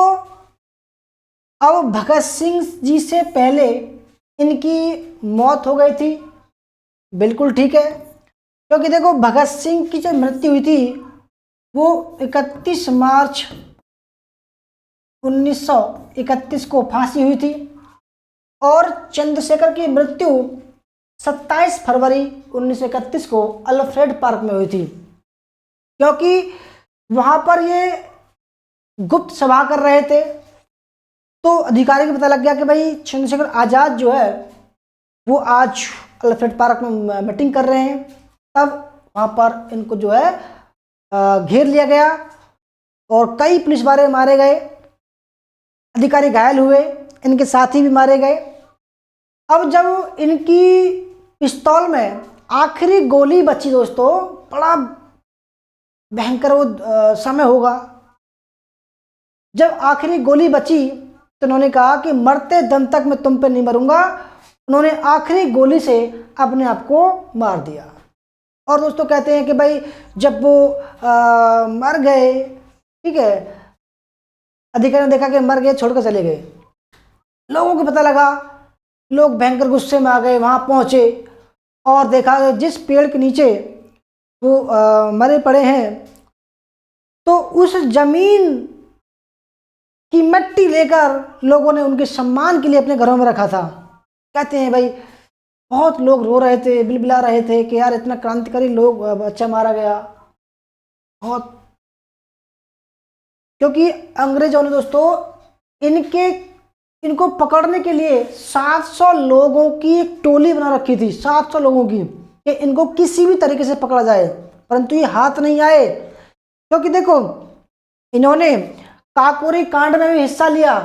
अब भगत सिंह जी से पहले इनकी मौत हो गई थी, बिल्कुल ठीक है, क्योंकि देखो भगत सिंह की जो मृत्यु हुई थी वो 31 मार्च 1931 को फांसी हुई थी, और चंद्रशेखर की मृत्यु 27 फरवरी 1931 को अल्फ्रेड पार्क में हुई थी, क्योंकि वहाँ पर ये गुप्त सभा कर रहे थे। तो अधिकारी को पता लग गया कि भाई चंद्रशेखर आज़ाद जो है वो आज अल्फ्रेड पार्क में मीटिंग कर रहे हैं। तब वहाँ पर इनको जो है घेर लिया गया और कई पुलिस वाले मारे गए, अधिकारी घायल हुए, इनके साथी भी मारे गए। अब जब इनकी पिस्तौल में आखिरी गोली बची दोस्तों, बड़ा भयंकर वो समय होगा। जब आखिरी गोली बची तो उन्होंने कहा कि मरते दम तक मैं तुम पे नहीं मरूंगा। उन्होंने आखिरी गोली से अपने आप को मार दिया। और दोस्तों कहते हैं कि भाई जब वो मर गए, ठीक है, अधिकारी ने देखा कि मर गए, छोड़कर चले गए, लोगों को पता लगा, लोग भयंकर गुस्से में आ गए, वहाँ पहुँचे और देखा कि जिस पेड़ के नीचे वो मरे पड़े हैं तो उस जमीन की मिट्टी लेकर लोगों ने उनके सम्मान के लिए अपने घरों में रखा था। कहते हैं भाई बहुत लोग रो रहे थे, बिलबिला रहे थे कि यार इतना क्रांतिकारी लोग बच्चा मारा गया बहुत। क्योंकि अंग्रेजों ने दोस्तों इनको पकड़ने के लिए 700 लोगों की एक टोली बना रखी थी, 700 लोगों की, कि इनको किसी भी तरीके से पकड़ा जाए, परंतु ये हाथ नहीं आए। क्योंकि देखो इन्होंने काकोरी कांड में भी हिस्सा लिया,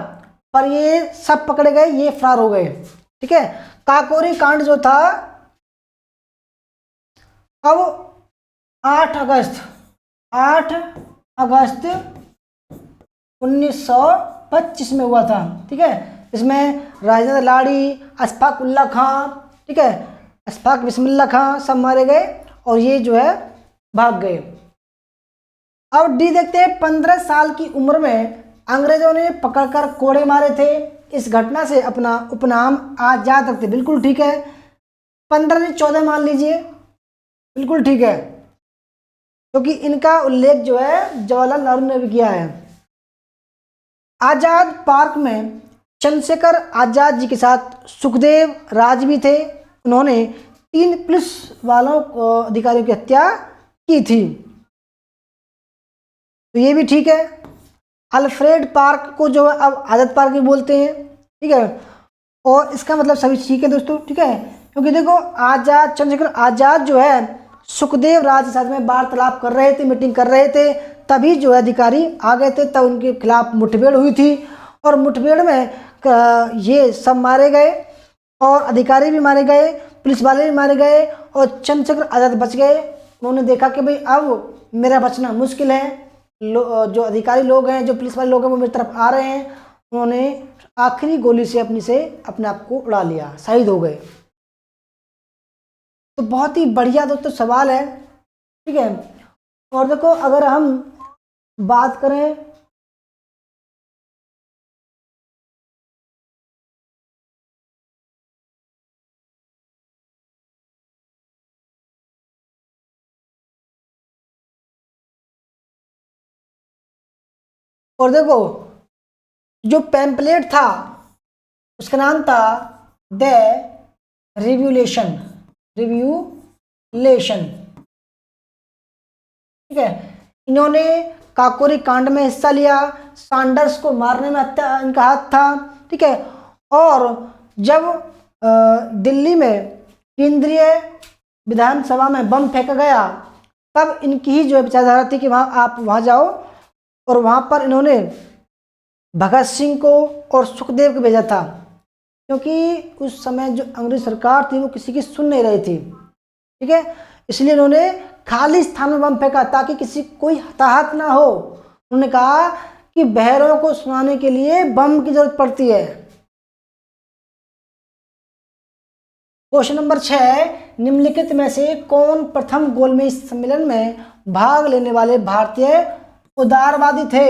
पर ये सब पकड़े गए, ये फरार हो गए, ठीक है। काकोरी कांड जो था अब 8 अगस्त 1925 में हुआ था, ठीक है। इसमें राजेंद्र लाहिड़ी, अशफाक उल्ला खां, ठीक है, अशफाक बिस्मिल्लाह खां सब मारे गए और ये जो है भाग गए। अब डी देखते हैं। 15 साल की उम्र में अंग्रेजों ने पकड़कर कोड़े मारे थे। इस घटना से अपना उपनाम आजाद रखते, बिल्कुल ठीक है। 15 नहीं 14 मान लीजिए, बिल्कुल ठीक है, क्योंकि इनका उल्लेख जो है जवाहरलाल नेहरू ने भी किया है। आजाद पार्क में चंद्रशेखर आजाद जी के साथ सुखदेव राज भी थे। उन्होंने 3 पुलिस वालों अधिकारियों की हत्या की थी, तो ये भी ठीक है। अल्फ्रेड पार्क को जो है अब आजाद पार्क भी बोलते हैं, ठीक है, और इसका मतलब सभी ठीक है दोस्तों, ठीक है। क्योंकि देखो आजाद, चंद्रशेखर आजाद जो है सुखदेव राज के साथ में वार्तालाप कर रहे थे, मीटिंग कर रहे थे, तभी जो है अधिकारी आ गए थे, तब उनके खिलाफ मुठभेड़ हुई थी और मुठभेड़ में ये सब मारे गए और अधिकारी भी मारे गए, पुलिस वाले भी मारे गए और चंद्रशेखर आजाद बच गए। उन्होंने देखा कि भाई अब मेरा बचना मुश्किल है, जो अधिकारी लोग हैं, जो पुलिस वाले लोग हैं, वो मेरी तरफ आ रहे हैं। उन्होंने आखिरी गोली से अपने आप को उड़ा लिया, शहीद हो गए। तो बहुत ही बढ़िया दोस्तों सवाल है, ठीक है। और देखो अगर हम बात करें और देखो जो पैम्पलेट था उसका नाम था द रिव्यूलेशन, रिव्यूलेशन, ठीक है। इन्होंने काकोरी कांड में हिस्सा लिया, सैंडर्स को मारने में इनका हाथ था, ठीक है। और जब दिल्ली में केंद्रीय विधानसभा में बम फेंका गया, तब इनकी ही जो है विचारधारा थी कि आप वहाँ जाओ, और वहाँ पर इन्होंने भगत सिंह को और सुखदेव को भेजा था, क्योंकि उस समय जो अंग्रेज सरकार थी वो किसी की सुन नहीं रही थी, ठीक है। इसलिए इन्होंने खाली स्थान में बम फेंका ताकि कोई हताहत ना हो। उन्होंने कहा कि बहरों को सुनाने के लिए बम की जरूरत पड़ती है। क्वेश्चन नंबर 6, निम्नलिखित में से कौन प्रथम गोलमेज सम्मेलन में भाग लेने वाले भारतीय उदारवादी थे?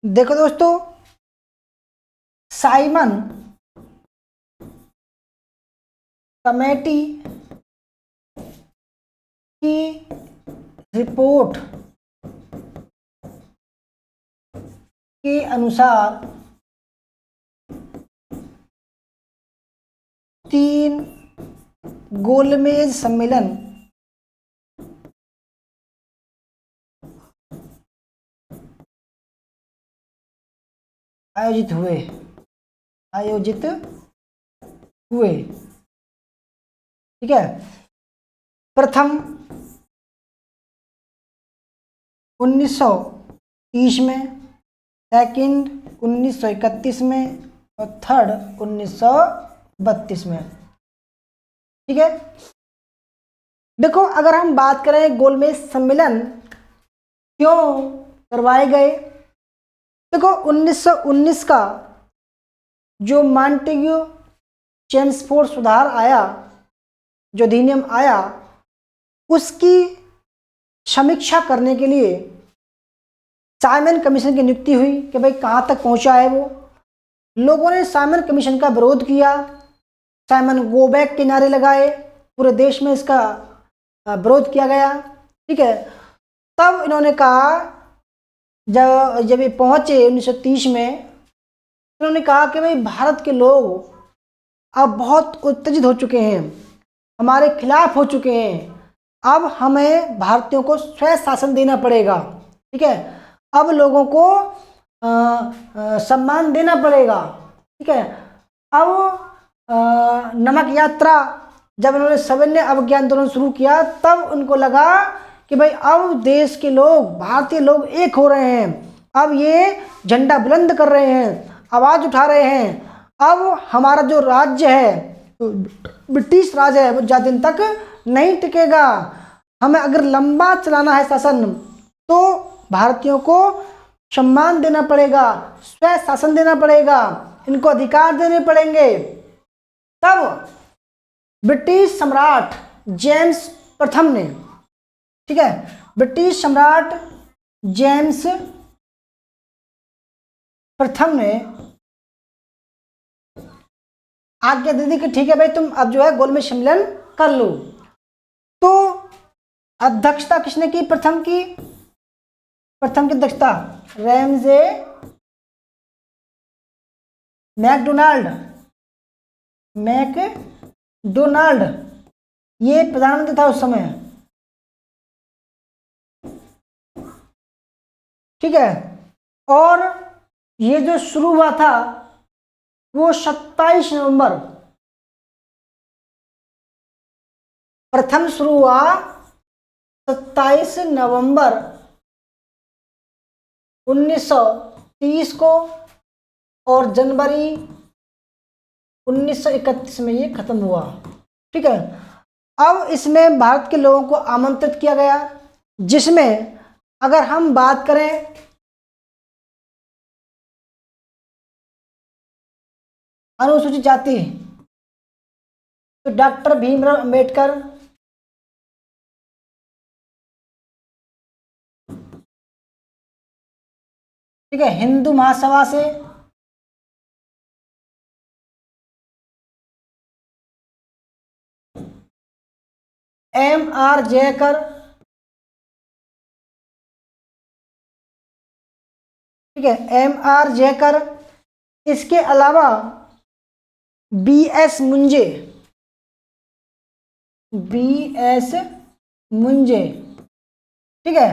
देखो दोस्तों, साइमन कमेटी की रिपोर्ट के अनुसार 3 गोलमेज सम्मेलन आयोजित हुए, ठीक है। प्रथम 1930 में, सेकंड 1931 में, और थर्ड 1932 में, ठीक है। देखो अगर हम बात करें गोलमेज सम्मेलन क्यों करवाए गए, देखो 1919 का जो मॉन्टेग्यू चेम्सफोर्ड सुधार आया, जो अधिनियम आया, उसकी समीक्षा करने के लिए साइमन कमीशन की नियुक्ति हुई कि भाई कहाँ तक पहुँचा है वो। लोगों ने साइमन कमीशन का विरोध किया, साइमन गो बैक के नारे लगाए, पूरे देश में इसका विरोध किया गया, ठीक है। तब इन्होंने कहा, जब ये पहुँचे 1930 में, इन्होंने कहा कि भाई भारत के लोग अब बहुत उत्तेजित हो चुके हैं, हमारे खिलाफ हो चुके हैं, अब हमें भारतीयों को स्वयं शासन देना पड़ेगा, ठीक है। अब लोगों को सम्मान देना पड़ेगा, ठीक है। अब नमक यात्रा जब इन्होंने सविनय अवज्ञा आंदोलन शुरू किया, तब उनको लगा कि भाई अब देश के लोग, भारतीय लोग एक हो रहे हैं, अब ये झंडा बुलंद कर रहे हैं, आवाज़ उठा रहे हैं, अब हमारा जो राज्य है, ब्रिटिश राज है, वो ज़्यादा दिन तक नहीं टिकेगा, हमें अगर लंबा चलाना है शासन तो भारतीयों को सम्मान देना पड़ेगा, स्वयं शासन देना पड़ेगा, इनको अधिकार देने पड़ेंगे। तब ब्रिटिश सम्राट जेम्स प्रथम ने, ठीक है, ब्रिटिश सम्राट जेम्स प्रथम ने आज्ञा दे दी कि ठीक है भाई, तुम अब जो है गोल में सम्मेलन कर लो। तो अध्यक्षता किसने की? प्रथम की अध्यक्षता रैमजे मैकडोनाल्ड, ये प्रधानमंत्री था उस समय। ठीक है, और ये जो शुरू हुआ था वो 27 नवंबर, प्रथम शुरू हुआ 27 नवंबर 1930 को, और जनवरी 1931 में ये खत्म हुआ। ठीक है, अब इसमें भारत के लोगों को आमंत्रित किया गया, जिसमें अगर हम बात करें अनुसूचित जाति, तो डॉक्टर भीमराव अंबेडकर, ठीक है, हिंदू महासभा से, M.R. जयकर, ठीक है, M.R. जयकर, इसके अलावा B.S. मुंजे, ठीक है,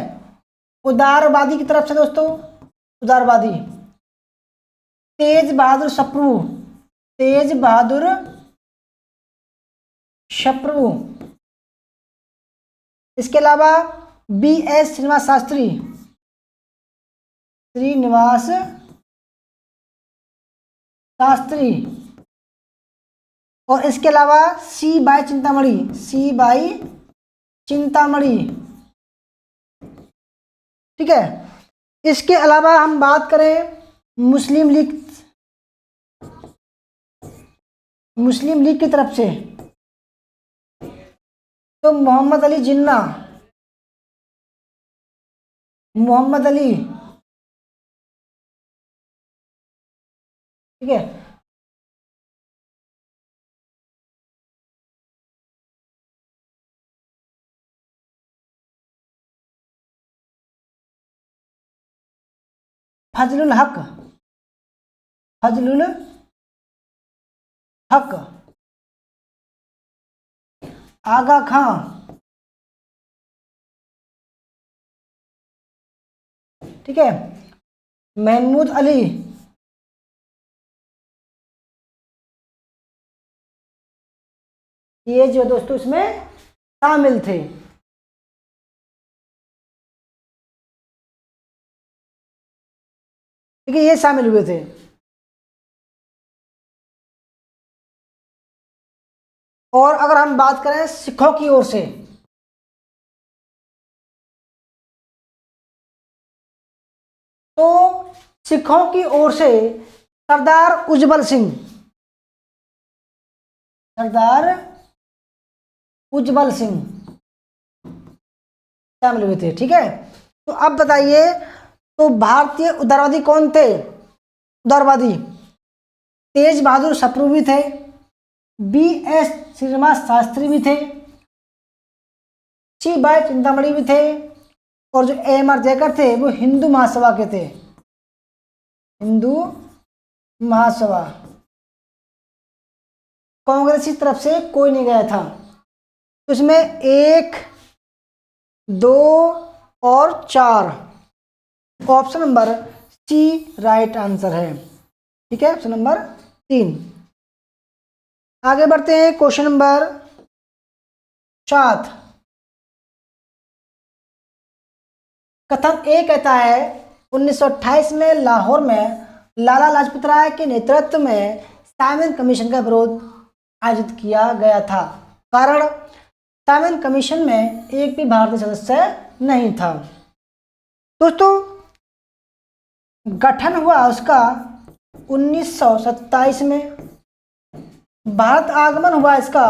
उदारवादी की तरफ से दोस्तों, उदारवादी। तेज बहादुर सप्रू, इसके अलावा B.S. श्रीनिवास शास्त्री, और इसके अलावा सी बाई चिंतामणि, ठीक है। इसके अलावा हम बात करें मुस्लिम लीग की तरफ से, तो मोहम्मद अली जिन्ना, ठीक है, फजलुल हक, आगा खां, ठीक है, महमूद अली, ये जो दोस्तों इसमें शामिल थे। ठीक है, ये शामिल हुए थे। और अगर हम बात करें सिखों की ओर से, तो सिखों की ओर से सरदार उज्जवल सिंह शामिल हुए थे। ठीक है, तो अब बताइए, तो भारतीय उदारवादी कौन थे? उदारवादी तेज बहादुर सप्रू भी थे, B.S. श्रीनिवास शास्त्री भी थे, सी बाई चिंतामणि भी थे, और जो M.R. जयकर थे वो हिंदू महासभा के थे। हिंदू महासभा, कांग्रेस की तरफ से कोई नहीं गया था। तो इसमें 1, 2 और 4, option number C right answer है। ठीक है, ऑप्शन नंबर 3। आगे बढ़ते हैं, क्वेश्चन नंबर 7। कथन ए कहता है 1928 में लाहौर में लाला लाजपत राय के नेतृत्व में साइमन कमीशन का विरोध आयोजित किया गया था। कारण, साइमन कमीशन में एक भी भारतीय सदस्य नहीं था। दोस्तों, गठन हुआ उसका 1927 में, भारत आगमन हुआ इसका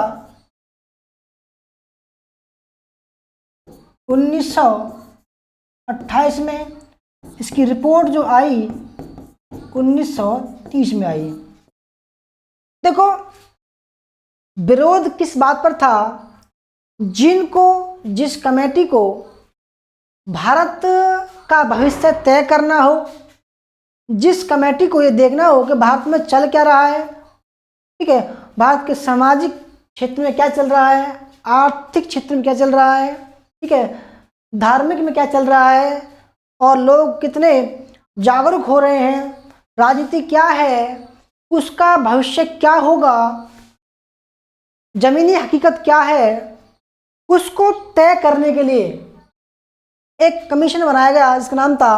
1928 में। इसकी रिपोर्ट जो आई 1930 में आई। देखो, विरोध किस बात पर था? जिस कमेटी को भारत का भविष्य तय करना हो, जिस कमेटी को ये देखना हो कि भारत में चल क्या रहा है, ठीक है, भारत के सामाजिक क्षेत्र में क्या चल रहा है, आर्थिक क्षेत्र में क्या चल रहा है, ठीक है, धार्मिक में क्या चल रहा है, और लोग कितने जागरूक हो रहे हैं, राजनीति क्या है, उसका भविष्य क्या होगा, जमीनी हकीकत क्या है, उसको तय करने के लिए एक कमीशन बनाया गया जिसका नाम था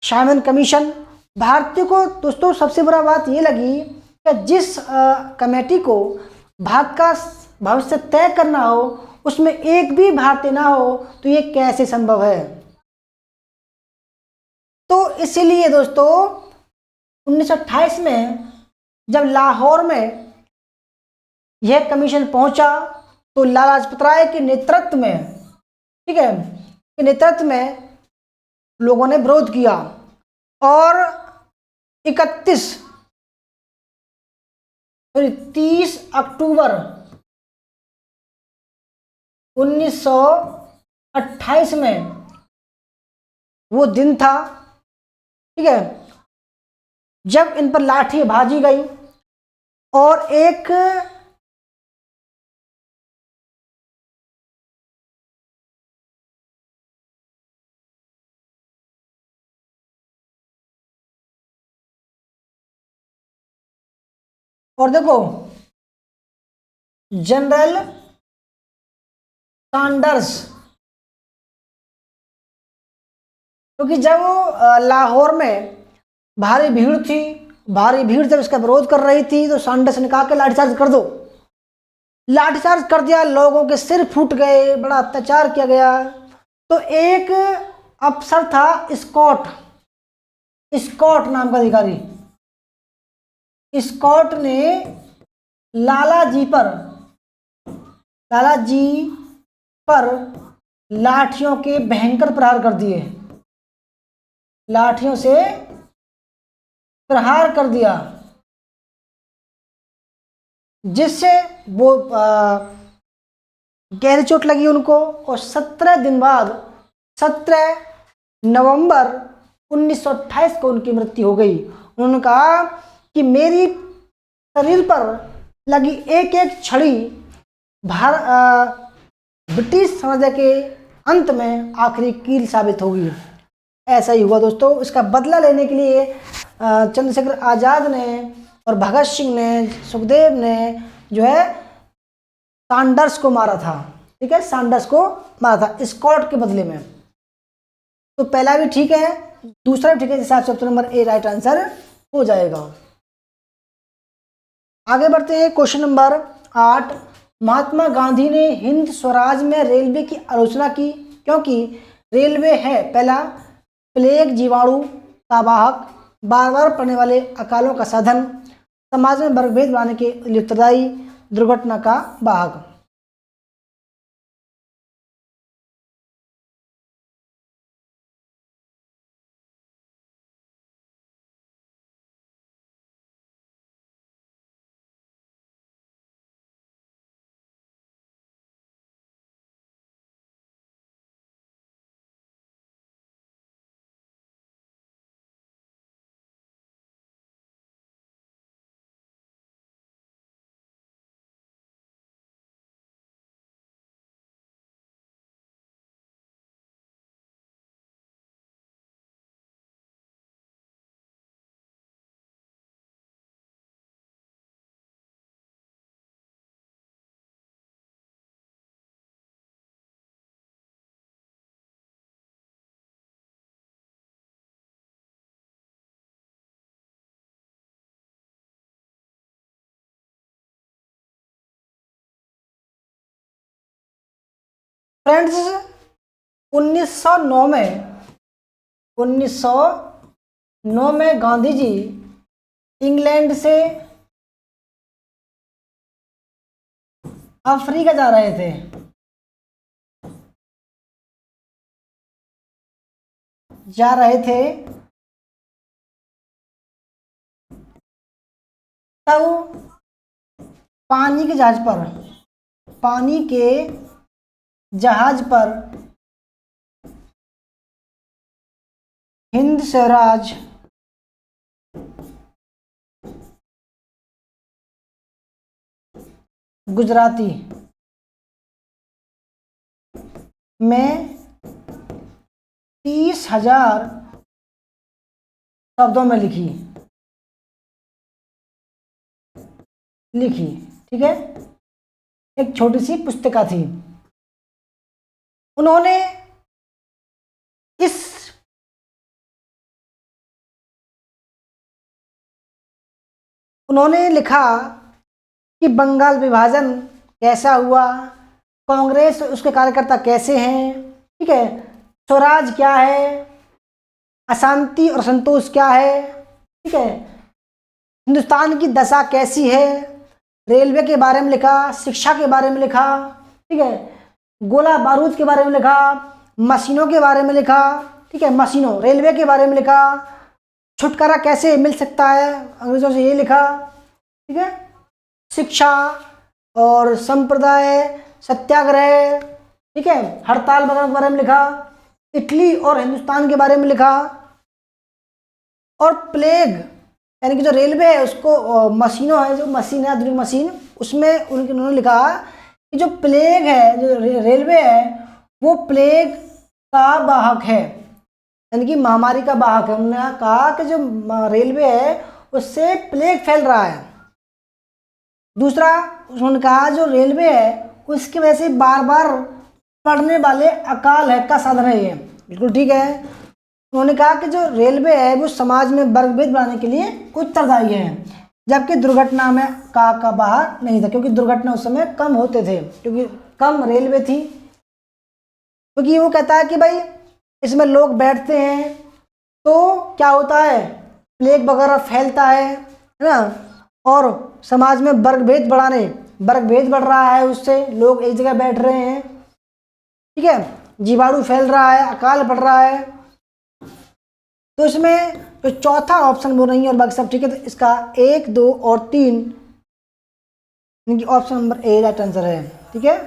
साइमन कमीशन। भारतीयों को दोस्तों सबसे बड़ा बात ये लगी कि जिस कमेटी को भारत का भविष्य तय करना हो उसमें एक भी भारतीय ना हो तो ये कैसे संभव है। तो इसीलिए दोस्तों 1928 में जब लाहौर में यह कमीशन पहुंचा तो लाला लाजपत राय के नेतृत्व में, ठीक है, के नेतृत्व में लोगों ने विरोध किया और 30 अक्टूबर 1928 में वो दिन था, ठीक है, जब इन पर लाठी भाजी गई और एक और देखो जनरल सैंडर्स, क्योंकि जब लाहौर में भारी भीड़ थी, भारी भीड़ जब इसका विरोध कर रही थी तो सैंडर्स ने कहा कि लाठीचार्ज कर दो। लाठीचार्ज कर दिया, लोगों के सिर फूट गए, बड़ा अत्याचार किया गया। तो एक अफसर था स्कॉट, स्कॉट नाम का अधिकारी, स्कॉट ने लाला जी पर लाठियों के भयंकर प्रहार कर दिए, लाठियों से प्रहार कर दिया, जिससे वो गहरी चोट लगी उनको। और 17 दिन बाद 17 नवंबर 1928 को उनकी मृत्यु हो गई। उन्होंने कहा कि मेरी शरीर पर लगी एक एक छड़ी ब्रिटिश साम्राज्य के अंत में आखिरी कील साबित होगी। ऐसा ही हुआ दोस्तों। इसका बदला लेने के लिए चंद्रशेखर आज़ाद ने और भगत सिंह ने, सुखदेव ने जो है सैंडर्स को मारा था, ठीक है, सैंडर्स को मारा था स्कॉट के बदले में। तो पहला भी ठीक है, दूसरा भी ठीक है, जिससे option number A right answer हो जाएगा। आगे बढ़ते हैं, क्वेश्चन नंबर 8। महात्मा गांधी ने हिंद स्वराज में रेलवे की आलोचना की क्योंकि रेलवे है पहला प्लेग जीवाणु का वाहक, बार बार पड़ने वाले अकालों का साधन, समाज में वर्गभेद बढ़ाने के लिए उत्तरदायी, दुर्घटना का वाहक। फ्रेंड्स, 1909 में गांधी जी इंग्लैंड से अफ्रीका जा रहे थे। तब पानी के जहाज पर हिंद स्वराज गुजराती में 30,000 शब्दों में लिखी, ठीक है। एक छोटी सी पुस्तिका थी। उन्होंने लिखा कि बंगाल विभाजन कैसा हुआ, कांग्रेस उसके कार्यकर्ता कैसे हैं, ठीक है, स्वराज क्या है, अशांति और संतोष क्या है, ठीक है, हिंदुस्तान की दशा कैसी है, रेलवे के बारे में लिखा, शिक्षा के बारे में लिखा, ठीक है, गोला बारूद के बारे में लिखा, मशीनों के बारे में लिखा, ठीक है, मशीनों रेलवे के बारे में लिखा, छुटकारा कैसे मिल सकता है अंग्रेजों से, ये लिखा, ठीक है, शिक्षा और संप्रदाय सत्याग्रह, ठीक है, हड़ताल वगैरह के बारे में लिखा, इटली और हिंदुस्तान के बारे में लिखा, और प्लेग यानी कि जो रेलवे है उसको मशीनों है, जो मशीन है आधुनिक मशीन, उसमें उन्होंने लिखा कि जो प्लेग है, जो रेलवे है वो प्लेग का वाहक है, यानी कि महामारी का वाहक है। उन्होंने कहा कि जो रेलवे है उससे प्लेग फैल रहा है। दूसरा उन्होंने कहा जो रेलवे है उसकी वजह से बार बार पड़ने वाले अकाल है का साधन है ये, बिल्कुल ठीक है। उन्होंने कहा कि जो रेलवे है वो समाज में वर्गभेद बढ़ाने के लिए उत्तरदायी है, जबकि दुर्घटना में का बाहर नहीं था, क्योंकि दुर्घटना उस समय कम होते थे, क्योंकि कम रेलवे थी। क्योंकि वो कहता है कि भाई इसमें लोग बैठते हैं तो क्या होता है, प्लेग वगैरह फैलता है ना, और समाज में वर्गभेद बढ़ रहा है, उससे लोग एक जगह बैठ रहे हैं, ठीक है, जीवाणु फैल रहा है, अकाल बढ़ रहा है। तो इसमें जो चौथा ऑप्शन बोल रही है और बाकी सब ठीक है, तो इसका 1, 2 और 3 option number A right answer है, ठीक है।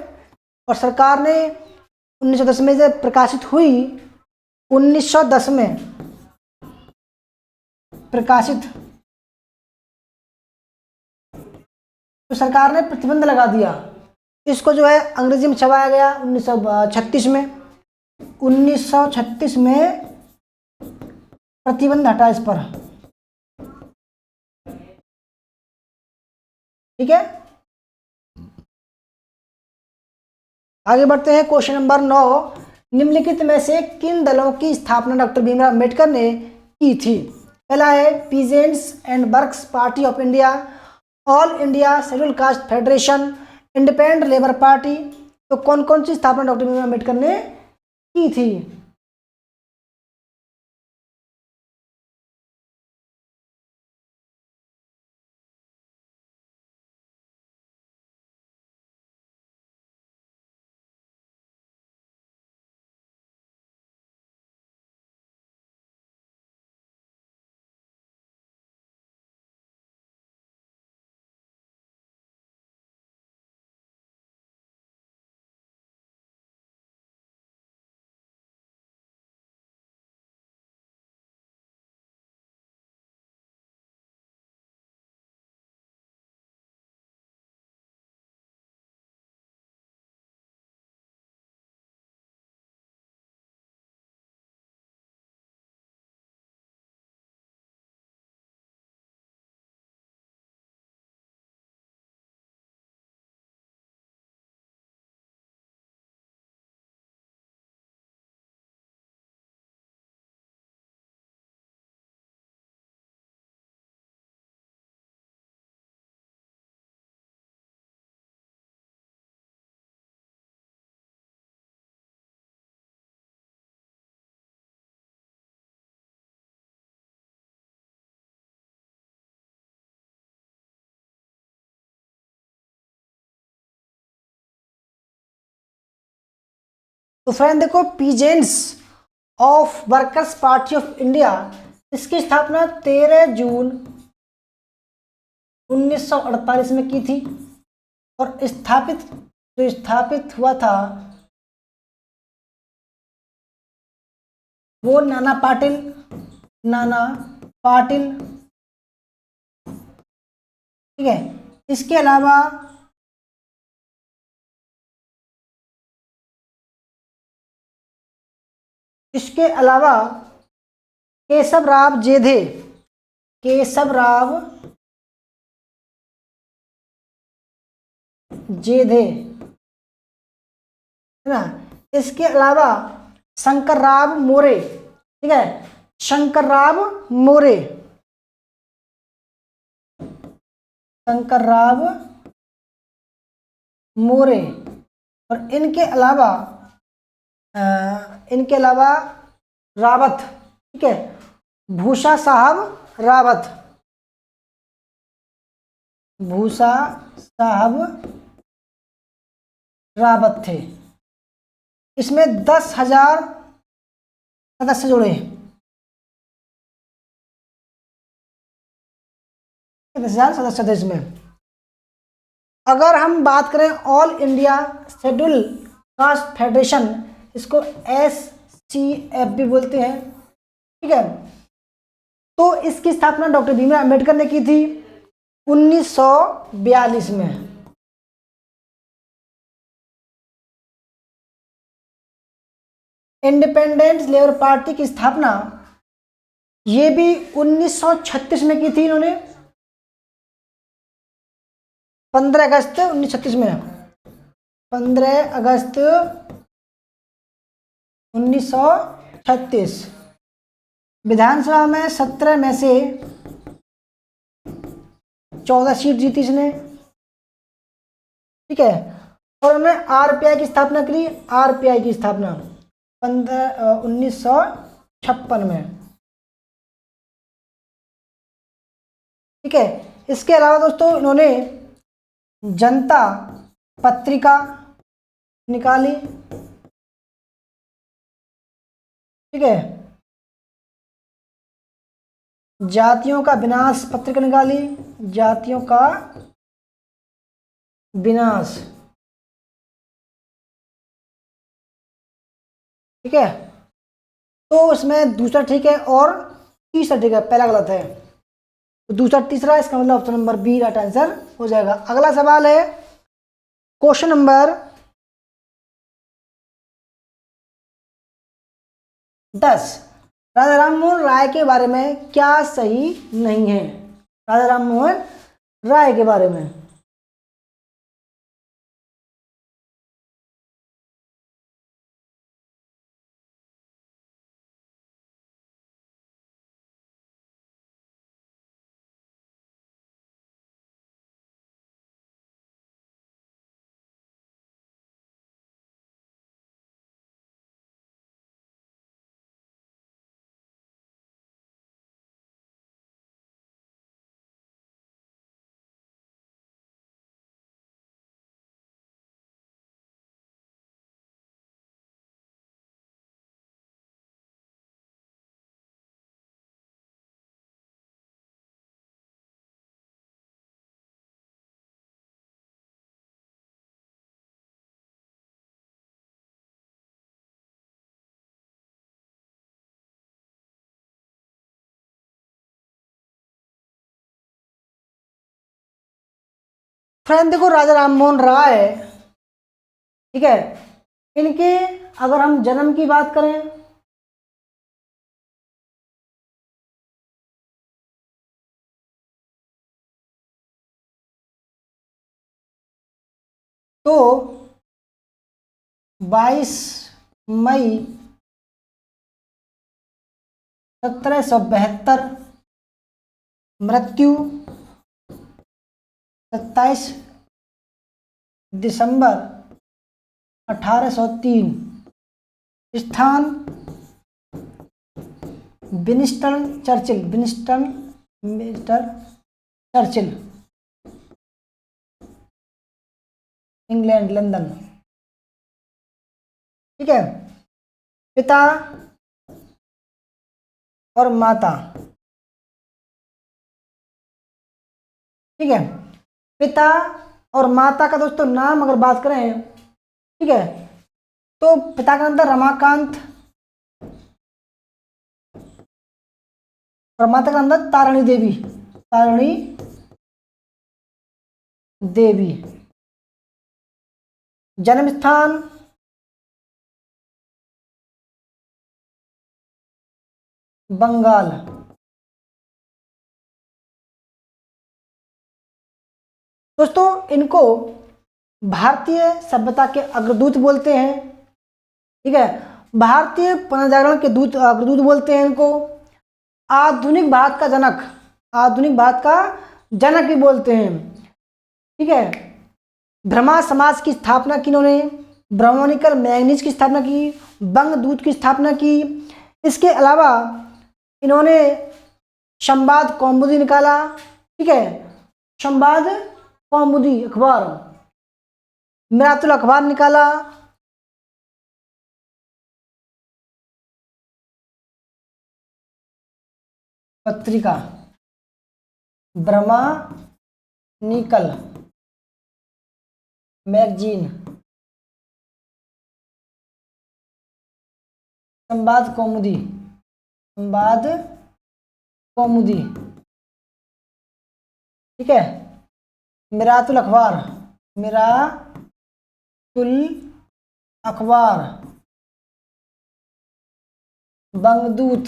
और सरकार ने 1910 में जब प्रकाशित हुई, 1910 में प्रकाशित, तो सरकार ने प्रतिबंध लगा दिया, इसको जो है अंग्रेजी में छपाया गया 1936 में। 1936 में प्रतिबंध हटा इस पर, ठीक है। आगे बढ़ते हैं, क्वेश्चन नंबर 9, निम्नलिखित में से किन दलों की स्थापना डॉक्टर भीमराव अम्बेडकर ने की थी। पहला है peasants and works party of India, all India schedule caste federation, independent labour party. तो कौन कौन सी स्थापना डॉक्टर भीमराव अम्बेडकर ने की थी। तो फ्रेंड देखो, peasants of workers party of India, इसकी स्थापना 13 जून 1948 में की थी। और स्थापित हुआ था वो नाना पाटिल, ठीक है। इसके अलावा केशवराव जेधे, है ना। इसके अलावा शंकरराव मोरे, ठीक है, शंकरराव मोरे। और इनके अलावा रावत, ठीक है, भूसा साहब रावत थे। इसमें 10,000 सदस्य जुड़े, 10,000 सदस्य थे इसमें। अगर हम बात करें all India schedule caste federation, इसको SCF भी बोलते हैं, ठीक है। तो इसकी स्थापना डॉक्टर भीमराव अंबेडकर ने की थी 1942 में। इंडिपेंडेंस लेबर पार्टी की स्थापना ये भी 1936 में की थी इन्होंने, 15 अगस्त 1936 में, 15 अगस्त 1936। विधानसभा में 17 में से 14 सीट जीती इसने, ठीक है। और उन्होंने RPI की स्थापना करी, RPI की स्थापना 1956 में, ठीक है। इसके अलावा दोस्तों इन्होंने जनता पत्रिका निकाली, ठीक है, जातियों का विनाश पत्रिका निकाली, जातियों का विनाश, ठीक है। तो उसमें दूसरा ठीक है और तीसरा ठीक है, पहला गलत है, तो दूसरा तीसरा, इसका मतलब option number B right answer हो जाएगा। अगला सवाल है क्वेश्चन नंबर 10। राजा राममोहन राय के बारे में क्या सही नहीं है? राजा राममोहन राय के बारे में फ्रेंड देखो, राजा राममोहन राय, ठीक है, इनके अगर हम जन्म की बात करें तो 22 मई 1772, मृत्यु 27 दिसंबर 1803, स्थान विंस्टन चर्चिल, इंग्लैंड, लंदन, ठीक है। पिता और माता ठीक है। पिता और माता का दोस्तों नाम अगर बात करें, ठीक है, तो पिता का नाम था रमाकांत और माता का नाम था तारिणी देवी। तारिणी देवी। जन्म स्थान बंगाल। दोस्तों इनको भारतीय सभ्यता के अग्रदूत बोलते हैं, ठीक है। भारतीय पुनर्जागरण के दूत, अग्रदूत बोलते हैं इनको। आधुनिक भारत का जनक, आधुनिक भारत का जनक भी बोलते हैं, ठीक है। ब्रह्मा समाज की स्थापना की इन्होंने, ब्राह्मणिकल मैगनीज की स्थापना की, बंग दूत की स्थापना की। इसके अलावा इन्होंने संवाद कौमुदी निकाला, ठीक है, संवाद कौमुदी अखबार, मिरातुल अखबार निकाला। पत्रिका ब्रह्मानिकल मैगजीन, संवाद कौमुदी, संवाद कौमुदी, ठीक है। मिरातुल अखबार, मिरातुल अखबार, बंगदूत,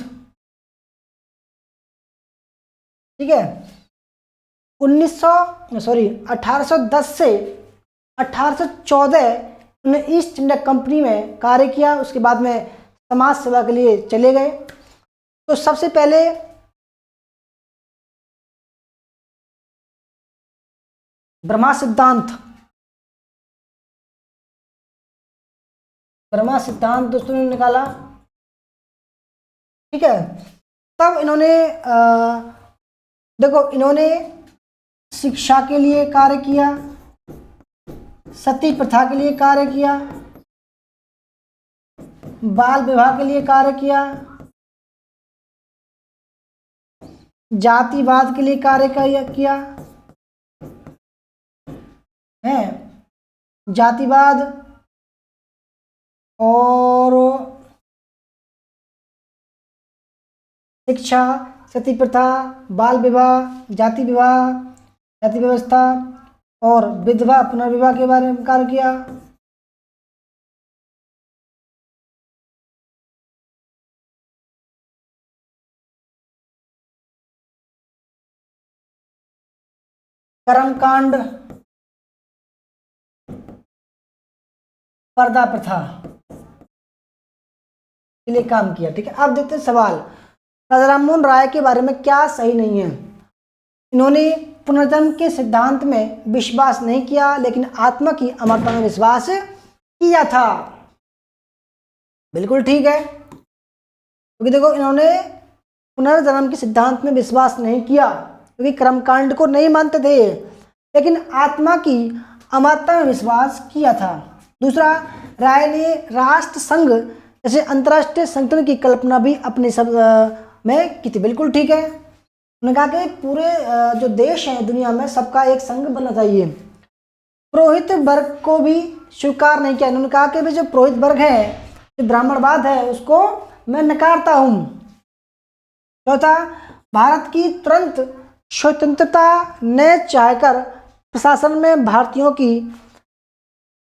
ठीक है। 1810 से 1814 उन्होंने ईस्ट इंडिया कंपनी में कार्य किया। उसके बाद में समाज सेवा के लिए चले गए। तो सबसे पहले ब्रह्मा सिद्धांत, ब्रह्मा सिद्धांत दोस्तों ने निकाला, ठीक है। तब इन्होंने देखो इन्होंने शिक्षा के लिए कार्य किया, सती प्रथा के लिए कार्य किया, बाल विवाह के लिए कार्य किया, जातिवाद के लिए कार्य किया है, जातिवाद और शिक्षा, सती प्रथा, बाल विवाह, जाति विवाह, जाति व्यवस्था और विधवा पुनर्विवाह के बारे में कार्य किया। कर्मकांड, पर्दा प्रथा के लिए काम किया, ठीक है। अब देखते हैं सवाल, राजा राममोहन राय के बारे में क्या सही नहीं है। इन्होंने पुनर्जन्म के सिद्धांत में विश्वास नहीं किया, लेकिन आत्मा की अमरता में विश्वास किया था। बिल्कुल ठीक है, क्योंकि देखो इन्होंने पुनर्जन्म के सिद्धांत में विश्वास नहीं किया क्योंकि कर्मकांड को नहीं मानते थे, लेकिन आत्मा की अमरता में विश्वास किया था। दूसरा, राय ने राष्ट्र संघ जैसे अंतर्राष्ट्रीय संगठन की कल्पना भी अपने सब में की थी। बिल्कुल ठीक है, उन्होंने कहा कि पूरे जो देश हैं दुनिया में सबका एक संघ बनना चाहिए। पुरोहित वर्ग को भी स्वीकार नहीं किया। उन्होंने कहा कि भाई जो पुरोहित वर्ग है, जो ब्राह्मणवाद है, उसको मैं नकारता हूं। चौथा, भारत की तुरंत स्वतंत्रता न चाहकर प्रशासन में भारतीयों की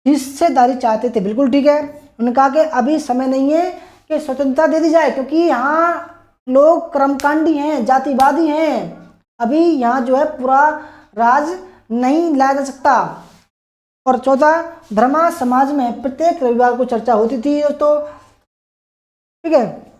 हिस्सेदारी चाहते थे। बिल्कुल ठीक है, उन्होंने कहा कि अभी समय नहीं है कि स्वतंत्रता दे दी जाए, क्योंकि यहाँ लोग कर्मकांडी हैं, जातिवादी हैं, अभी यहाँ जो है पूरा राज नहीं लाया जा सकता। और चौथा, ब्रह्मा समाज में प्रत्येक रविवार को चर्चा होती थी दोस्तों, ठीक है।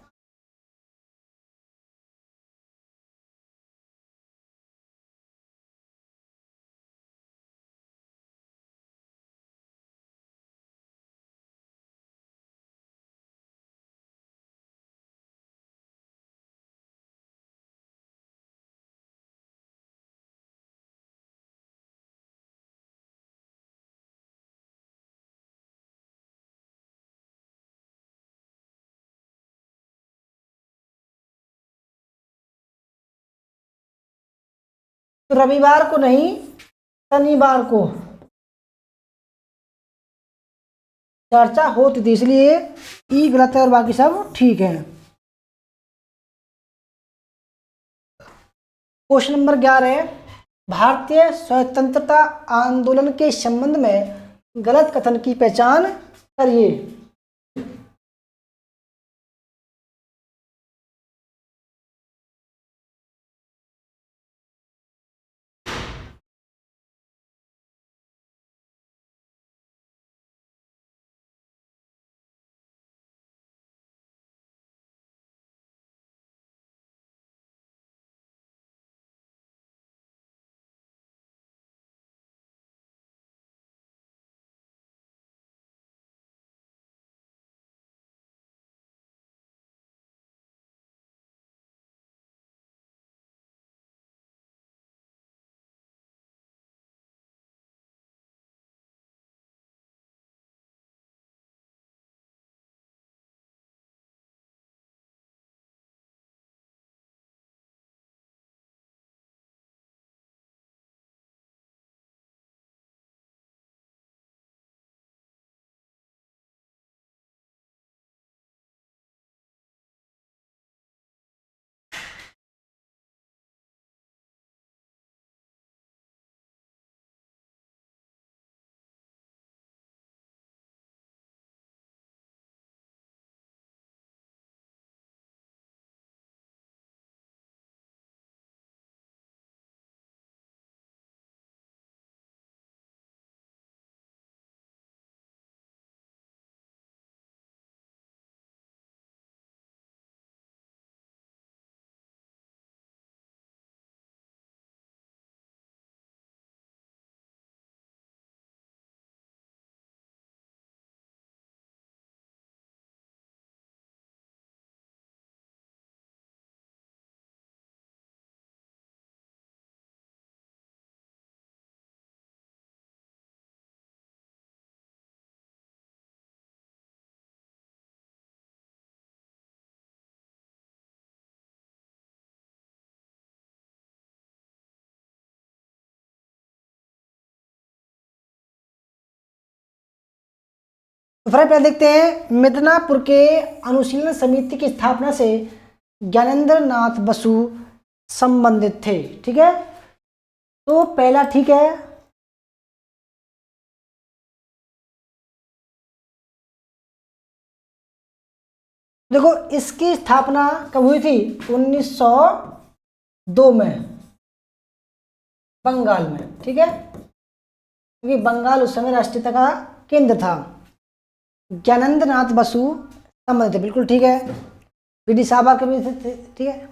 तो रविवार को नहीं, शनिवार को चर्चा होती थी, इसलिए ई गलत है और बाकी सब ठीक है। क्वेश्चन नंबर 11 है, भारतीय स्वतंत्रता आंदोलन के संबंध में गलत कथन की पहचान करिए। तो फ्रेंड पहले देखते हैं, मिदनापुर के अनुशीलन समिति की स्थापना से ज्ञानेंद्र नाथ बसु संबंधित थे। ठीक है, तो पहला ठीक है। देखो इसकी स्थापना कब हुई थी? 1902 में, बंगाल में। ठीक है, क्योंकि बंगाल उस समय राष्ट्रीयता का केंद्र था। ज्ञानेंद्र नाथ बसु संबंधित, बिल्कुल ठीक है। बीडी साहबा के भी थे, ठीक है।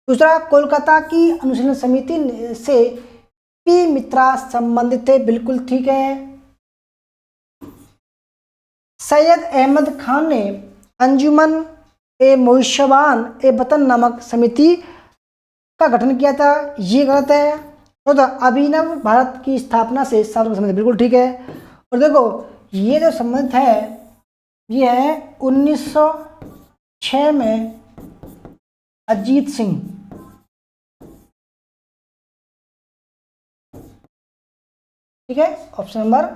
दूसरा, कोलकाता की अनुशीलन समिति से पी मित्रा संबंधित थे, बिल्कुल ठीक है। सैयद अहमद खान ने अंजुमन ए मोहिशबान ए वतन नामक समिति का गठन किया था, ये गलत है। तो अभिनव भारत की स्थापना से सार्वजनिक संबंध, बिल्कुल ठीक है। और देखो ये जो संबंध है ये है 1906 में अजीत सिंह। ठीक है, ऑप्शन नंबर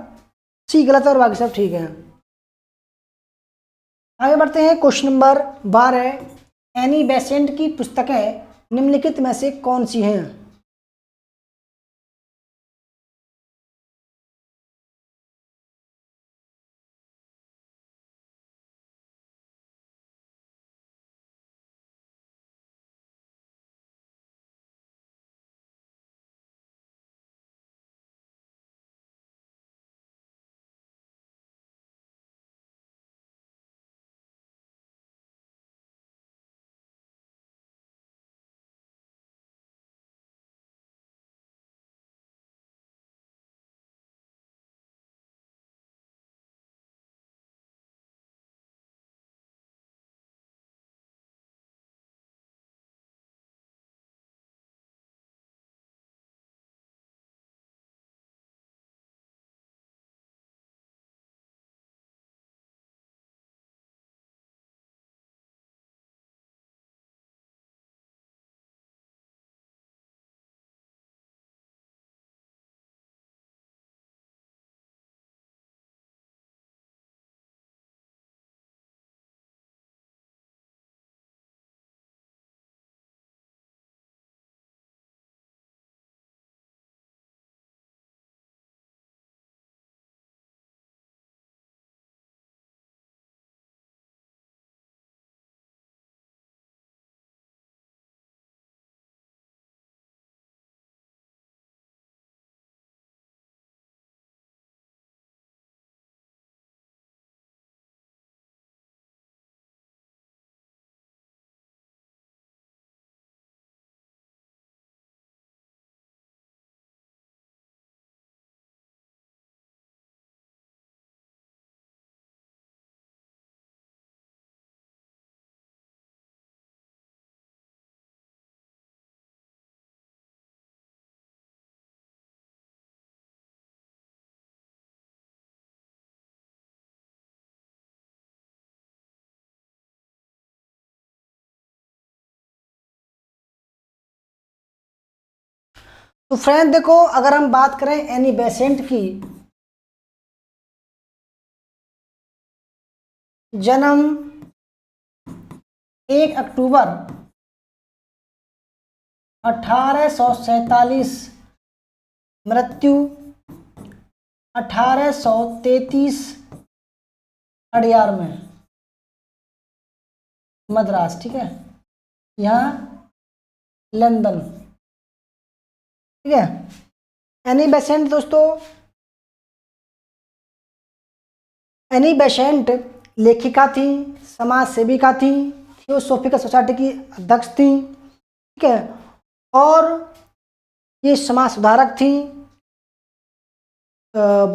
सी गलत है और बाकी सब ठीक है। आगे बढ़ते हैं, क्वेश्चन नंबर 12। एनी बेसेंट की पुस्तकें निम्नलिखित में से कौन सी हैं? तो फ्रेंड देखो, अगर हम बात करें एनी बेसेंट की, जन्म 1 अक्टूबर 1847, मृत्यु 1833 अड़ियार में, मद्रास, ठीक है, यहाँ लंदन, ठीक है। एनी बेसेंट दोस्तों, एनी बेसेंट लेखिका थी, समाज सेविका थी, थियोसॉफिकल सोसाइटी की अध्यक्ष थी, ठीक है, और ये समाज सुधारक थी,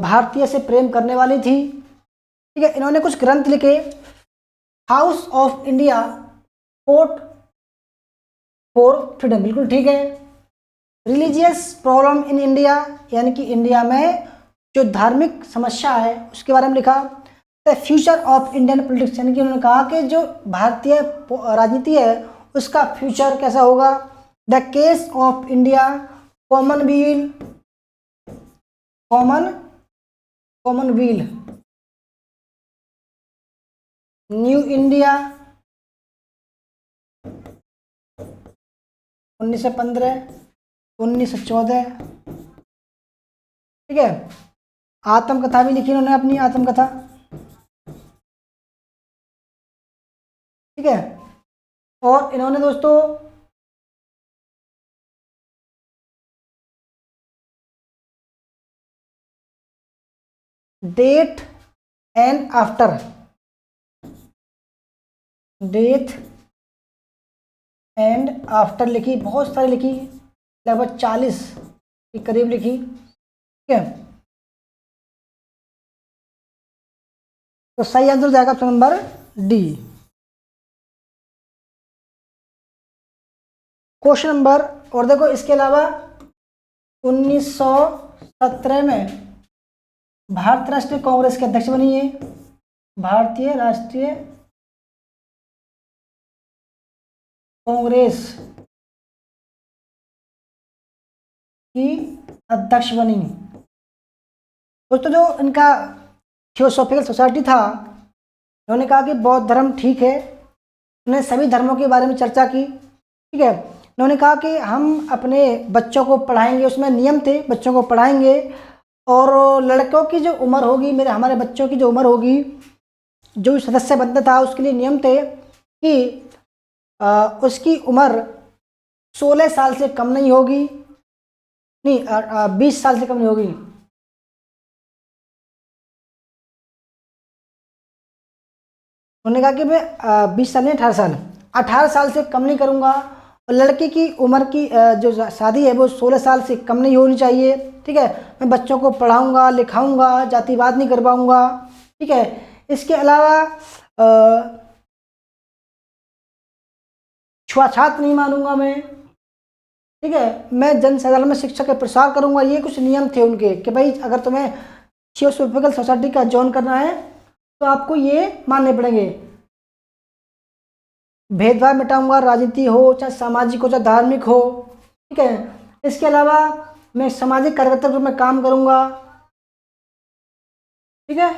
भारतीय से प्रेम करने वाली थी, ठीक है। इन्होंने कुछ ग्रंथ लिखे, house of India, court for freedom, बिल्कुल ठीक है। रिलीजियस प्रॉब्लम इन इंडिया, यानी कि इंडिया में जो धार्मिक समस्या है उसके बारे में लिखा। The future of Indian politics, यानी कि उन्होंने कहा कि जो भारतीय राजनीति है उसका फ्यूचर कैसा होगा। The case of India, Commonwealth, Commonwealth, new India 1915, 1914, ठीक है। आत्मकथा भी लिखी उन्होंने, अपनी आत्मकथा, ठीक है। और इन्होंने दोस्तों date and after, death and after लिखी, बहुत सारी लिखी, लगभग 40 के करीब लिखी, ठीक है। तो सही आंसर हो जाएगा option number D. Question number, और देखो इसके अलावा 1917 में भारतीय राष्ट्रीय कांग्रेस के अध्यक्ष बनी है, भारतीय राष्ट्रीय कांग्रेस की अध्यक्ष बनी। दोस्तों जो इनका थियोसॉफिकल सोसाइटी था, उन्होंने कहा कि बौद्ध धर्म ठीक है, उन्होंने सभी धर्मों के बारे में चर्चा की, ठीक है। उन्होंने कहा कि हम अपने बच्चों को पढ़ाएंगे, उसमें नियम थे, बच्चों को पढ़ाएंगे, और लड़कों की जो उम्र होगी, हमारे बच्चों की जो उम्र होगी, जो सदस्य बनता था उसके लिए नियम थे कि उसकी उम्र 16 साल से कम नहीं होगी, नहीं 20 साल से कम नहीं होगी, उन्होंने कहा कि मैं 20 साल नहीं, 18 साल, 18 साल से कम नहीं करूँगा, और लड़की की उम्र की जो शादी है वो 16 साल से कम नहीं होनी चाहिए, ठीक है। मैं बच्चों को पढ़ाऊँगा, लिखाऊँगा, जातिवाद नहीं करवाऊँगा, ठीक है। इसके अलावा छुआछात नहीं मानूंगा मैं, ठीक है। मैं जन साधारण में शिक्षा का प्रसार करूंगा। ये कुछ नियम थे उनके कि भाई अगर तुम्हें थियोसॉफिकल सोसाइटी का ज्वाइन करना है तो आपको ये मानने पड़ेंगे। भेदभाव मिटाऊंगा, राजनीति हो चाहे सामाजिक हो चाहे धार्मिक हो, ठीक है। इसके अलावा मैं सामाजिक कार्यकर्ता के रूप में काम करूंगा, ठीक है।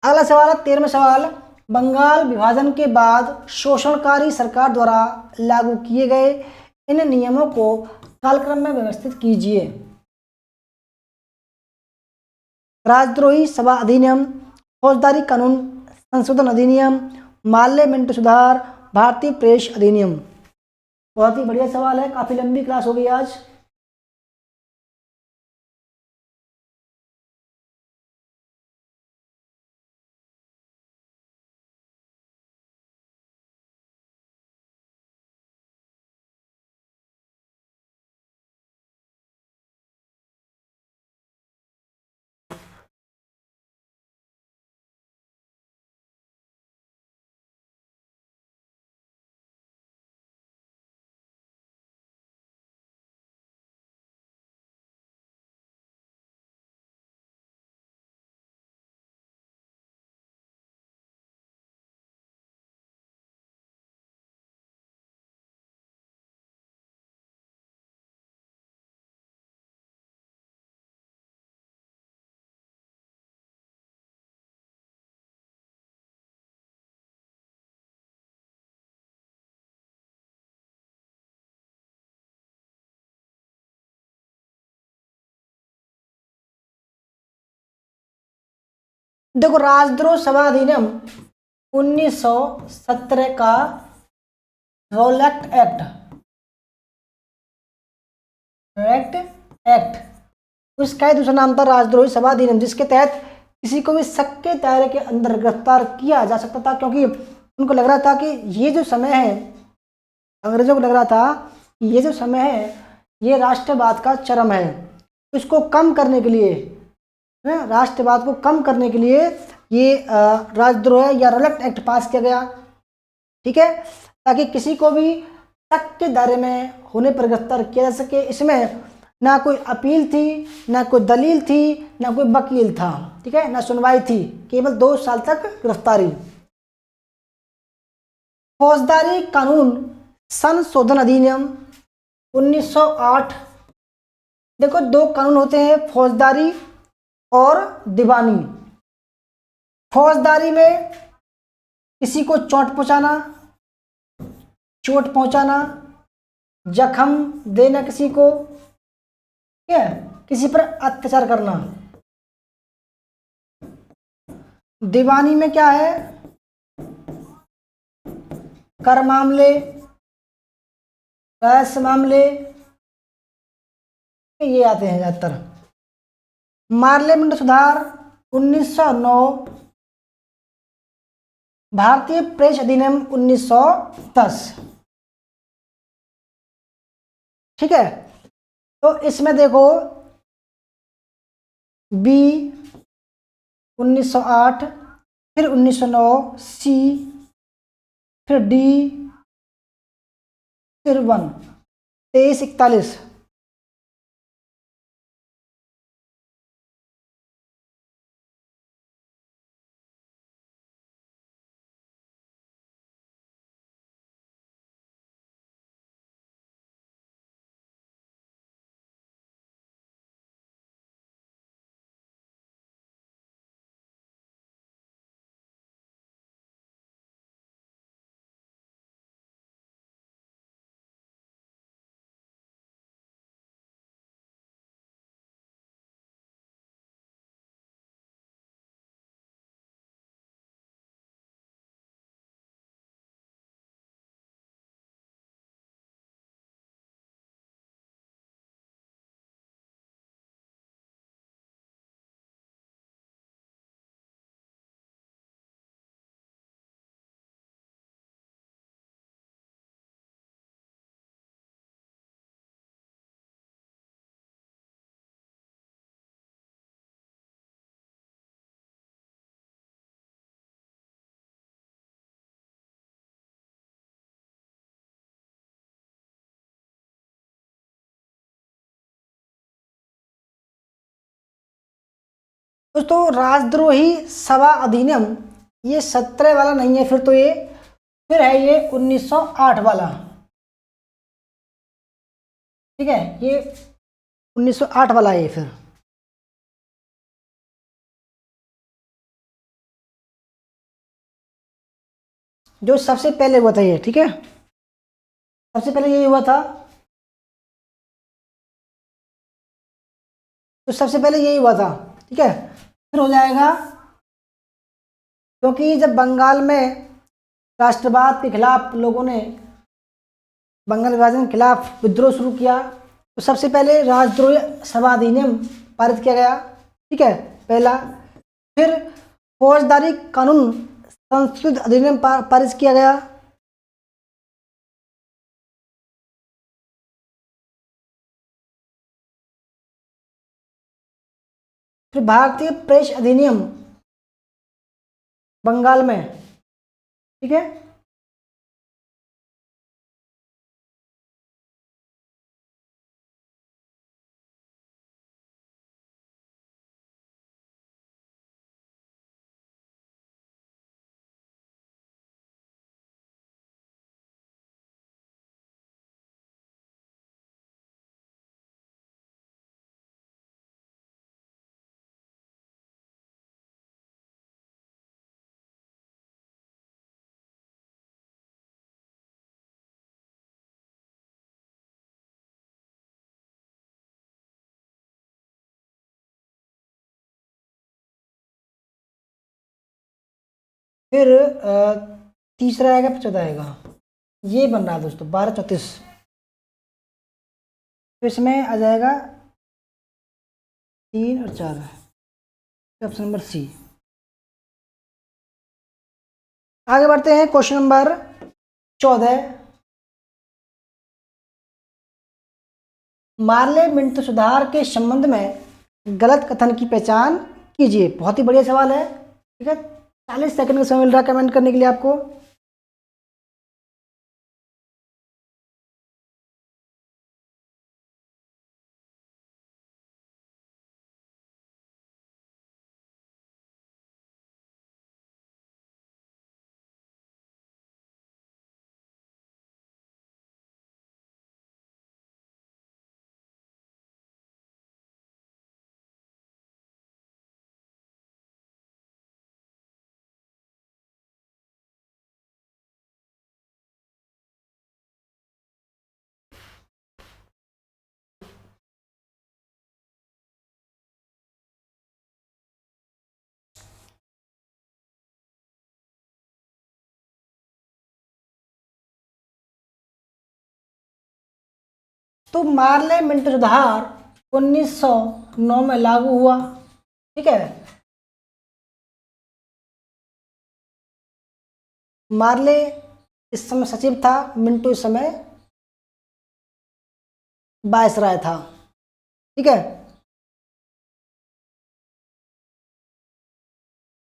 अगला सवाल है 13वां सवाल, बंगाल विभाजन के बाद शोषणकारी सरकार द्वारा लागू किए गए इन नियमों को कालक्रम में व्यवस्थित कीजिए। राजद्रोही सभा अधिनियम, फौजदारी कानून संशोधन अधिनियम, माल्य मिंटो सुधार, भारतीय प्रेस अधिनियम। बहुत ही बढ़िया सवाल है, काफी लंबी क्लास हो गई आज। देखो, राजद्रोह सभा अधिनियम 1917 का रोलेक्ट एक्ट, रोलेक्ट एक्ट, उसका ही दूसरा नाम था राजद्रोही सभा अधिनियम, जिसके तहत किसी को भी शक के दायरे के अंदर गिरफ्तार किया जा सकता था, क्योंकि उनको लग रहा था कि ये जो समय है, अंग्रेजों को लग रहा था कि ये जो समय है ये राष्ट्रवाद का चरम है। इसको कम करने के लिए, राष्ट्रवाद को कम करने के लिए ये राजद्रोह या रोलेक्ट एक्ट पास किया गया, ठीक है, ताकि किसी को भी शक के दायरे में होने पर गिरफ्तार किया जा सके। इसमें ना कोई अपील थी, ना कोई दलील थी, ना कोई वकील था, ठीक है, ना सुनवाई थी, केवल 2 साल तक गिरफ्तारी। फौजदारी कानून संशोधन अधिनियम 1908। देखो, 2 कानून होते हैं, फौजदारी और दीवानी। फौजदारी में किसी को चोट पहुंचाना, जख्म देना किसी को, ठीक है, किसी पर अत्याचार करना। दीवानी में क्या है, कर मामले, पैसे मामले, ये आते हैं ज्यादातर। पार्लियामेंट सुधार 1909, भारतीय प्रेस अधिनियम 1910, ठीक है। तो इसमें देखो, बी 1908, फिर 1909, सी, फिर डी, फिर 1, 2341। दोस्तों, राजद्रोही सभा अधिनियम ये 17 वाला नहीं है, फिर है ये 1908 वाला, ठीक है, ये 1908 वाला है फिर। जो सबसे पहले हुआ था ये, ठीक है, सबसे पहले यही हुआ था, तो सबसे पहले यही हुआ था, ठीक है। फिर हो जाएगा, क्योंकि जब बंगाल में राष्ट्रवाद के खिलाफ लोगों ने बंगाल विभाजन के खिलाफ विद्रोह शुरू किया, तो सबसे पहले राजद्रोही सभा अधिनियम पारित किया गया, ठीक है, पहला। फिर फौजदारी कानून संशोधित अधिनियम पारित किया गया, फिर भारतीय प्रेस अधिनियम बंगाल में, ठीक है। फिर तीसरा आएगा, फिर चौथा आएगा, ये बन रहा है दोस्तों 1234। तो इसमें आ जाएगा 3 और 4, ऑप्शन नंबर सी। आगे बढ़ते हैं क्वेश्चन नंबर 14। मार्ले मिंटो सुधार के संबंध में गलत कथन की पहचान कीजिए। बहुत ही बढ़िया सवाल है, ठीक है। 40 सेकंड का समय मिल रहा है कमेंट करने के लिए आपको। तो मार्ले मिंटो सुधार 1909 में लागू हुआ, ठीक है। मार्ले इस समय सचिव था, मिंटो इस समय वायसराय था, ठीक है।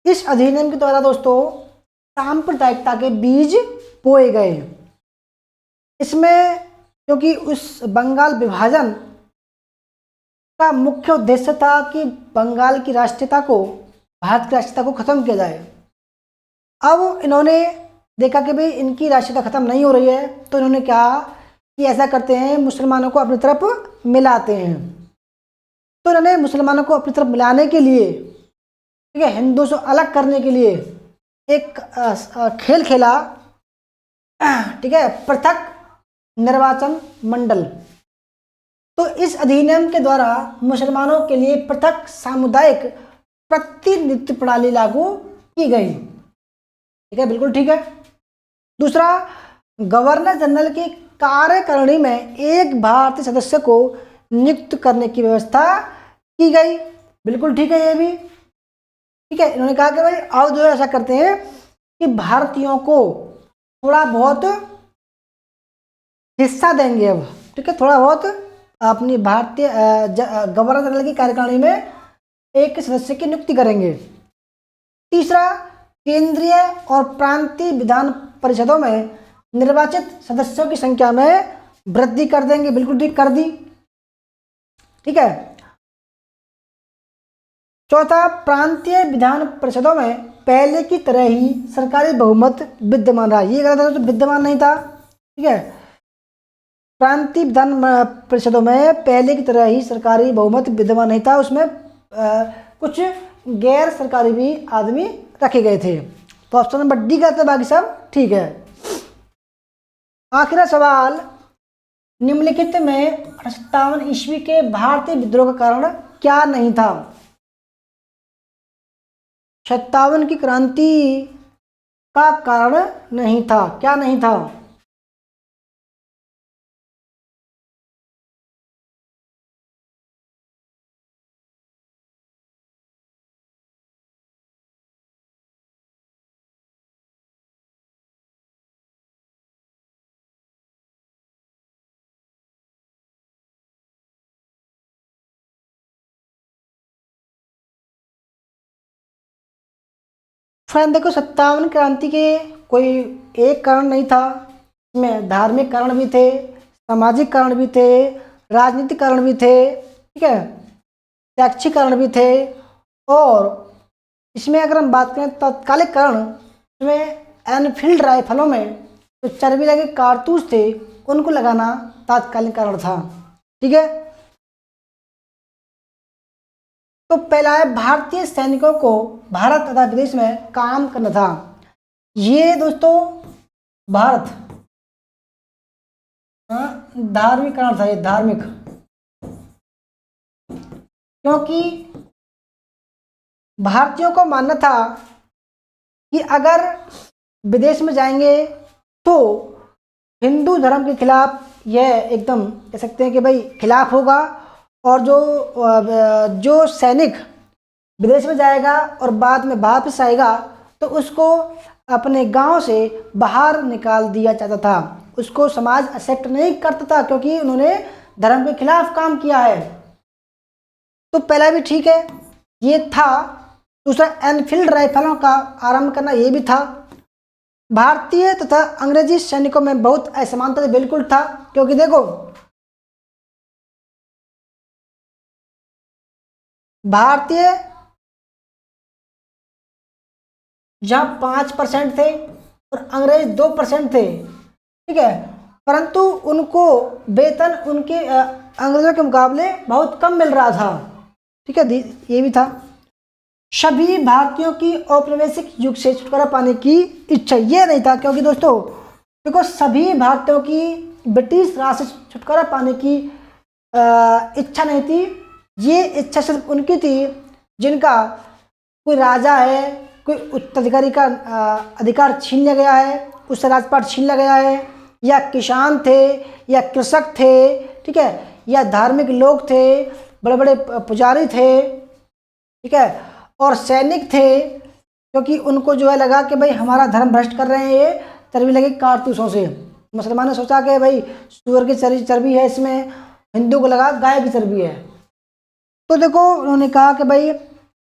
इस अधिनियम के द्वारा दोस्तों सांप्रदायिकता के बीज बोए गए। इसमें क्योंकि उस बंगाल विभाजन का मुख्य उद्देश्य था कि बंगाल की राष्ट्रीयता को, भारत की राष्ट्रीयता को खत्म किया जाए। अब इन्होंने देखा कि भाई इनकी राष्ट्रीयता खत्म नहीं हो रही है, तो इन्होंने कहा कि ऐसा करते हैं, मुसलमानों को अपनी तरफ मिलाते हैं। तो इन्होंने मुसलमानों को अपनी तरफ मिलाने के लिए, ठीक है, हिंदू से अलग करने के लिए एक खेल खेला, ठीक है, पृथक निर्वाचन मंडल। तो इस अधिनियम के द्वारा मुसलमानों के लिए पृथक सामुदायिक प्रतिनिधित्व प्रणाली लागू की गई, ठीक है, बिल्कुल ठीक है। दूसरा, गवर्नर जनरल की कार्यकारिणी में एक भारतीय सदस्य को नियुक्त करने की व्यवस्था की गई, बिल्कुल ठीक है ये भी, ठीक है। इन्होंने कहा कि भाई अब जो है ऐसा करते हैं कि भारतीयों को थोड़ा बहुत हिस्सा देंगे अब, ठीक है, थोड़ा बहुत अपनी भारतीय गवर्नर जनरल की कार्यकारिणी में एक सदस्य की नियुक्ति करेंगे। तीसरा, केंद्रीय और प्रांतीय विधान परिषदों में निर्वाचित सदस्यों की संख्या में वृद्धि कर देंगे, बिल्कुल ठीक कर दी, ठीक है। चौथा, प्रांतीय विधान परिषदों में पहले की तरह ही सरकारी बहुमत विद्यमान रहा। ये गलत है तो विद्यमान नहीं था, ठीक है। प्रांतीय विधान परिषदों में पहले की तरह ही सरकारी बहुमत विद्यमान नहीं था, उसमें कुछ गैर सरकारी भी आदमी रखे गए थे। तो ऑप्शन नंबर डी गलत है, बाकी सब ठीक है। आखिरी सवाल, निम्नलिखित में 57 ईस्वी के भारतीय विद्रोह का कारण क्या नहीं था? 57 की क्रांति का कारण नहीं था, क्या नहीं था? फ्रेंड देखो, 57 क्रांति के कोई एक कारण नहीं था, इसमें धार्मिक कारण भी थे, सामाजिक कारण भी थे, राजनीतिक कारण भी थे, ठीक है, शैक्षिक कारण भी थे। और इसमें अगर हम बात करें तात्कालिक कारण, इसमें एनफील्ड राइफलों में जो चर्बी लगे कारतूस थे उनको लगाना तात्कालिक कारण था, ठीक है। तो पहला है, भारतीय सैनिकों को भारत तथा विदेश में काम करना था। ये दोस्तों भारत, धार्मिक कारण था, ये धार्मिक, क्योंकि भारतीयों को मानना था कि अगर विदेश में जाएंगे तो हिंदू धर्म के खिलाफ यह एकदम कह सकते हैं कि भाई खिलाफ होगा, और जो सैनिक विदेश में जाएगा और बाद में वापस आएगा तो उसको अपने गांव से बाहर निकाल दिया जाता था, उसको समाज एक्सेप्ट नहीं करता था क्योंकि उन्होंने धर्म के खिलाफ काम किया है। तो पहला भी ठीक है, ये था। दूसरा, एनफील्ड राइफलों का आरंभ करना, ये भी था। भारतीय तथा अंग्रेजी सैनिकों में बहुत असमानता बिल्कुल था, क्योंकि देखो भारतीय जहां 5% थे और अंग्रेज 2% थे, ठीक है, परंतु उनको वेतन उनके अंग्रेजों के मुकाबले बहुत कम मिल रहा था, ठीक है, ये भी था। सभी भारतीयों की औपनिवेशिक युग से छुटकारा पाने की इच्छा, ये नहीं था, क्योंकि दोस्तों देखो सभी भारतीयों की ब्रिटिश राज से छुटकारा पाने की इच्छा नहीं थी। ये इच्छा सिर्फ उनकी थी जिनका कोई राजा है, कोई उत्तराधिकारी का अधिकार छीन लिया गया है, उससे राजपाट छीन लिया गया है, या किसान थे या कृषक थे, ठीक है, या धार्मिक लोग थे, बड़े बड़े पुजारी थे, ठीक है, और सैनिक थे, क्योंकि उनको जो है लगा कि भाई हमारा धर्म भ्रष्ट कर रहे हैं, ये चर्बी लगी कारतूसों से। मुसलमानों ने सोचा कि भाई सूअर की चर्बी है इसमें, हिंदू को लगा गाय की चर्बी है। तो देखो उन्होंने कहा कि भाई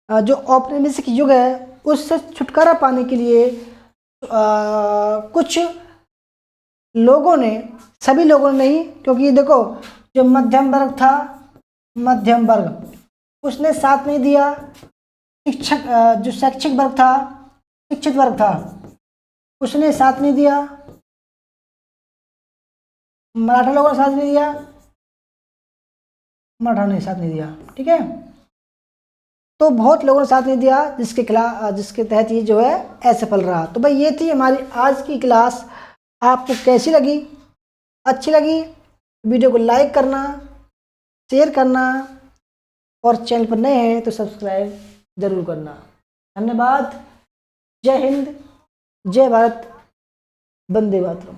जो औपनिवेशिक युग है उससे छुटकारा पाने के लिए कुछ लोगों ने, सभी लोगों ने नहीं, क्योंकि देखो जो मध्यम वर्ग था, मध्यम वर्ग उसने साथ नहीं दिया, शिक्षक जो शैक्षिक वर्ग था, शिक्षित वर्ग था, उसने साथ नहीं दिया, मराठा लोगों ने साथ नहीं दिया, मराठा ने साथ नहीं दिया, ठीक है, तो बहुत लोगों ने साथ नहीं दिया, जिसके खिलाफ, जिसके तहत ये जो है असफल रहा। तो भाई ये थी हमारी आज की क्लास। आपको कैसी लगी? अच्छी लगी? वीडियो को लाइक करना, शेयर करना, और चैनल पर नए हैं तो सब्सक्राइब जरूर करना। धन्यवाद। जय हिंद, जय भारत, वंदे मातरम।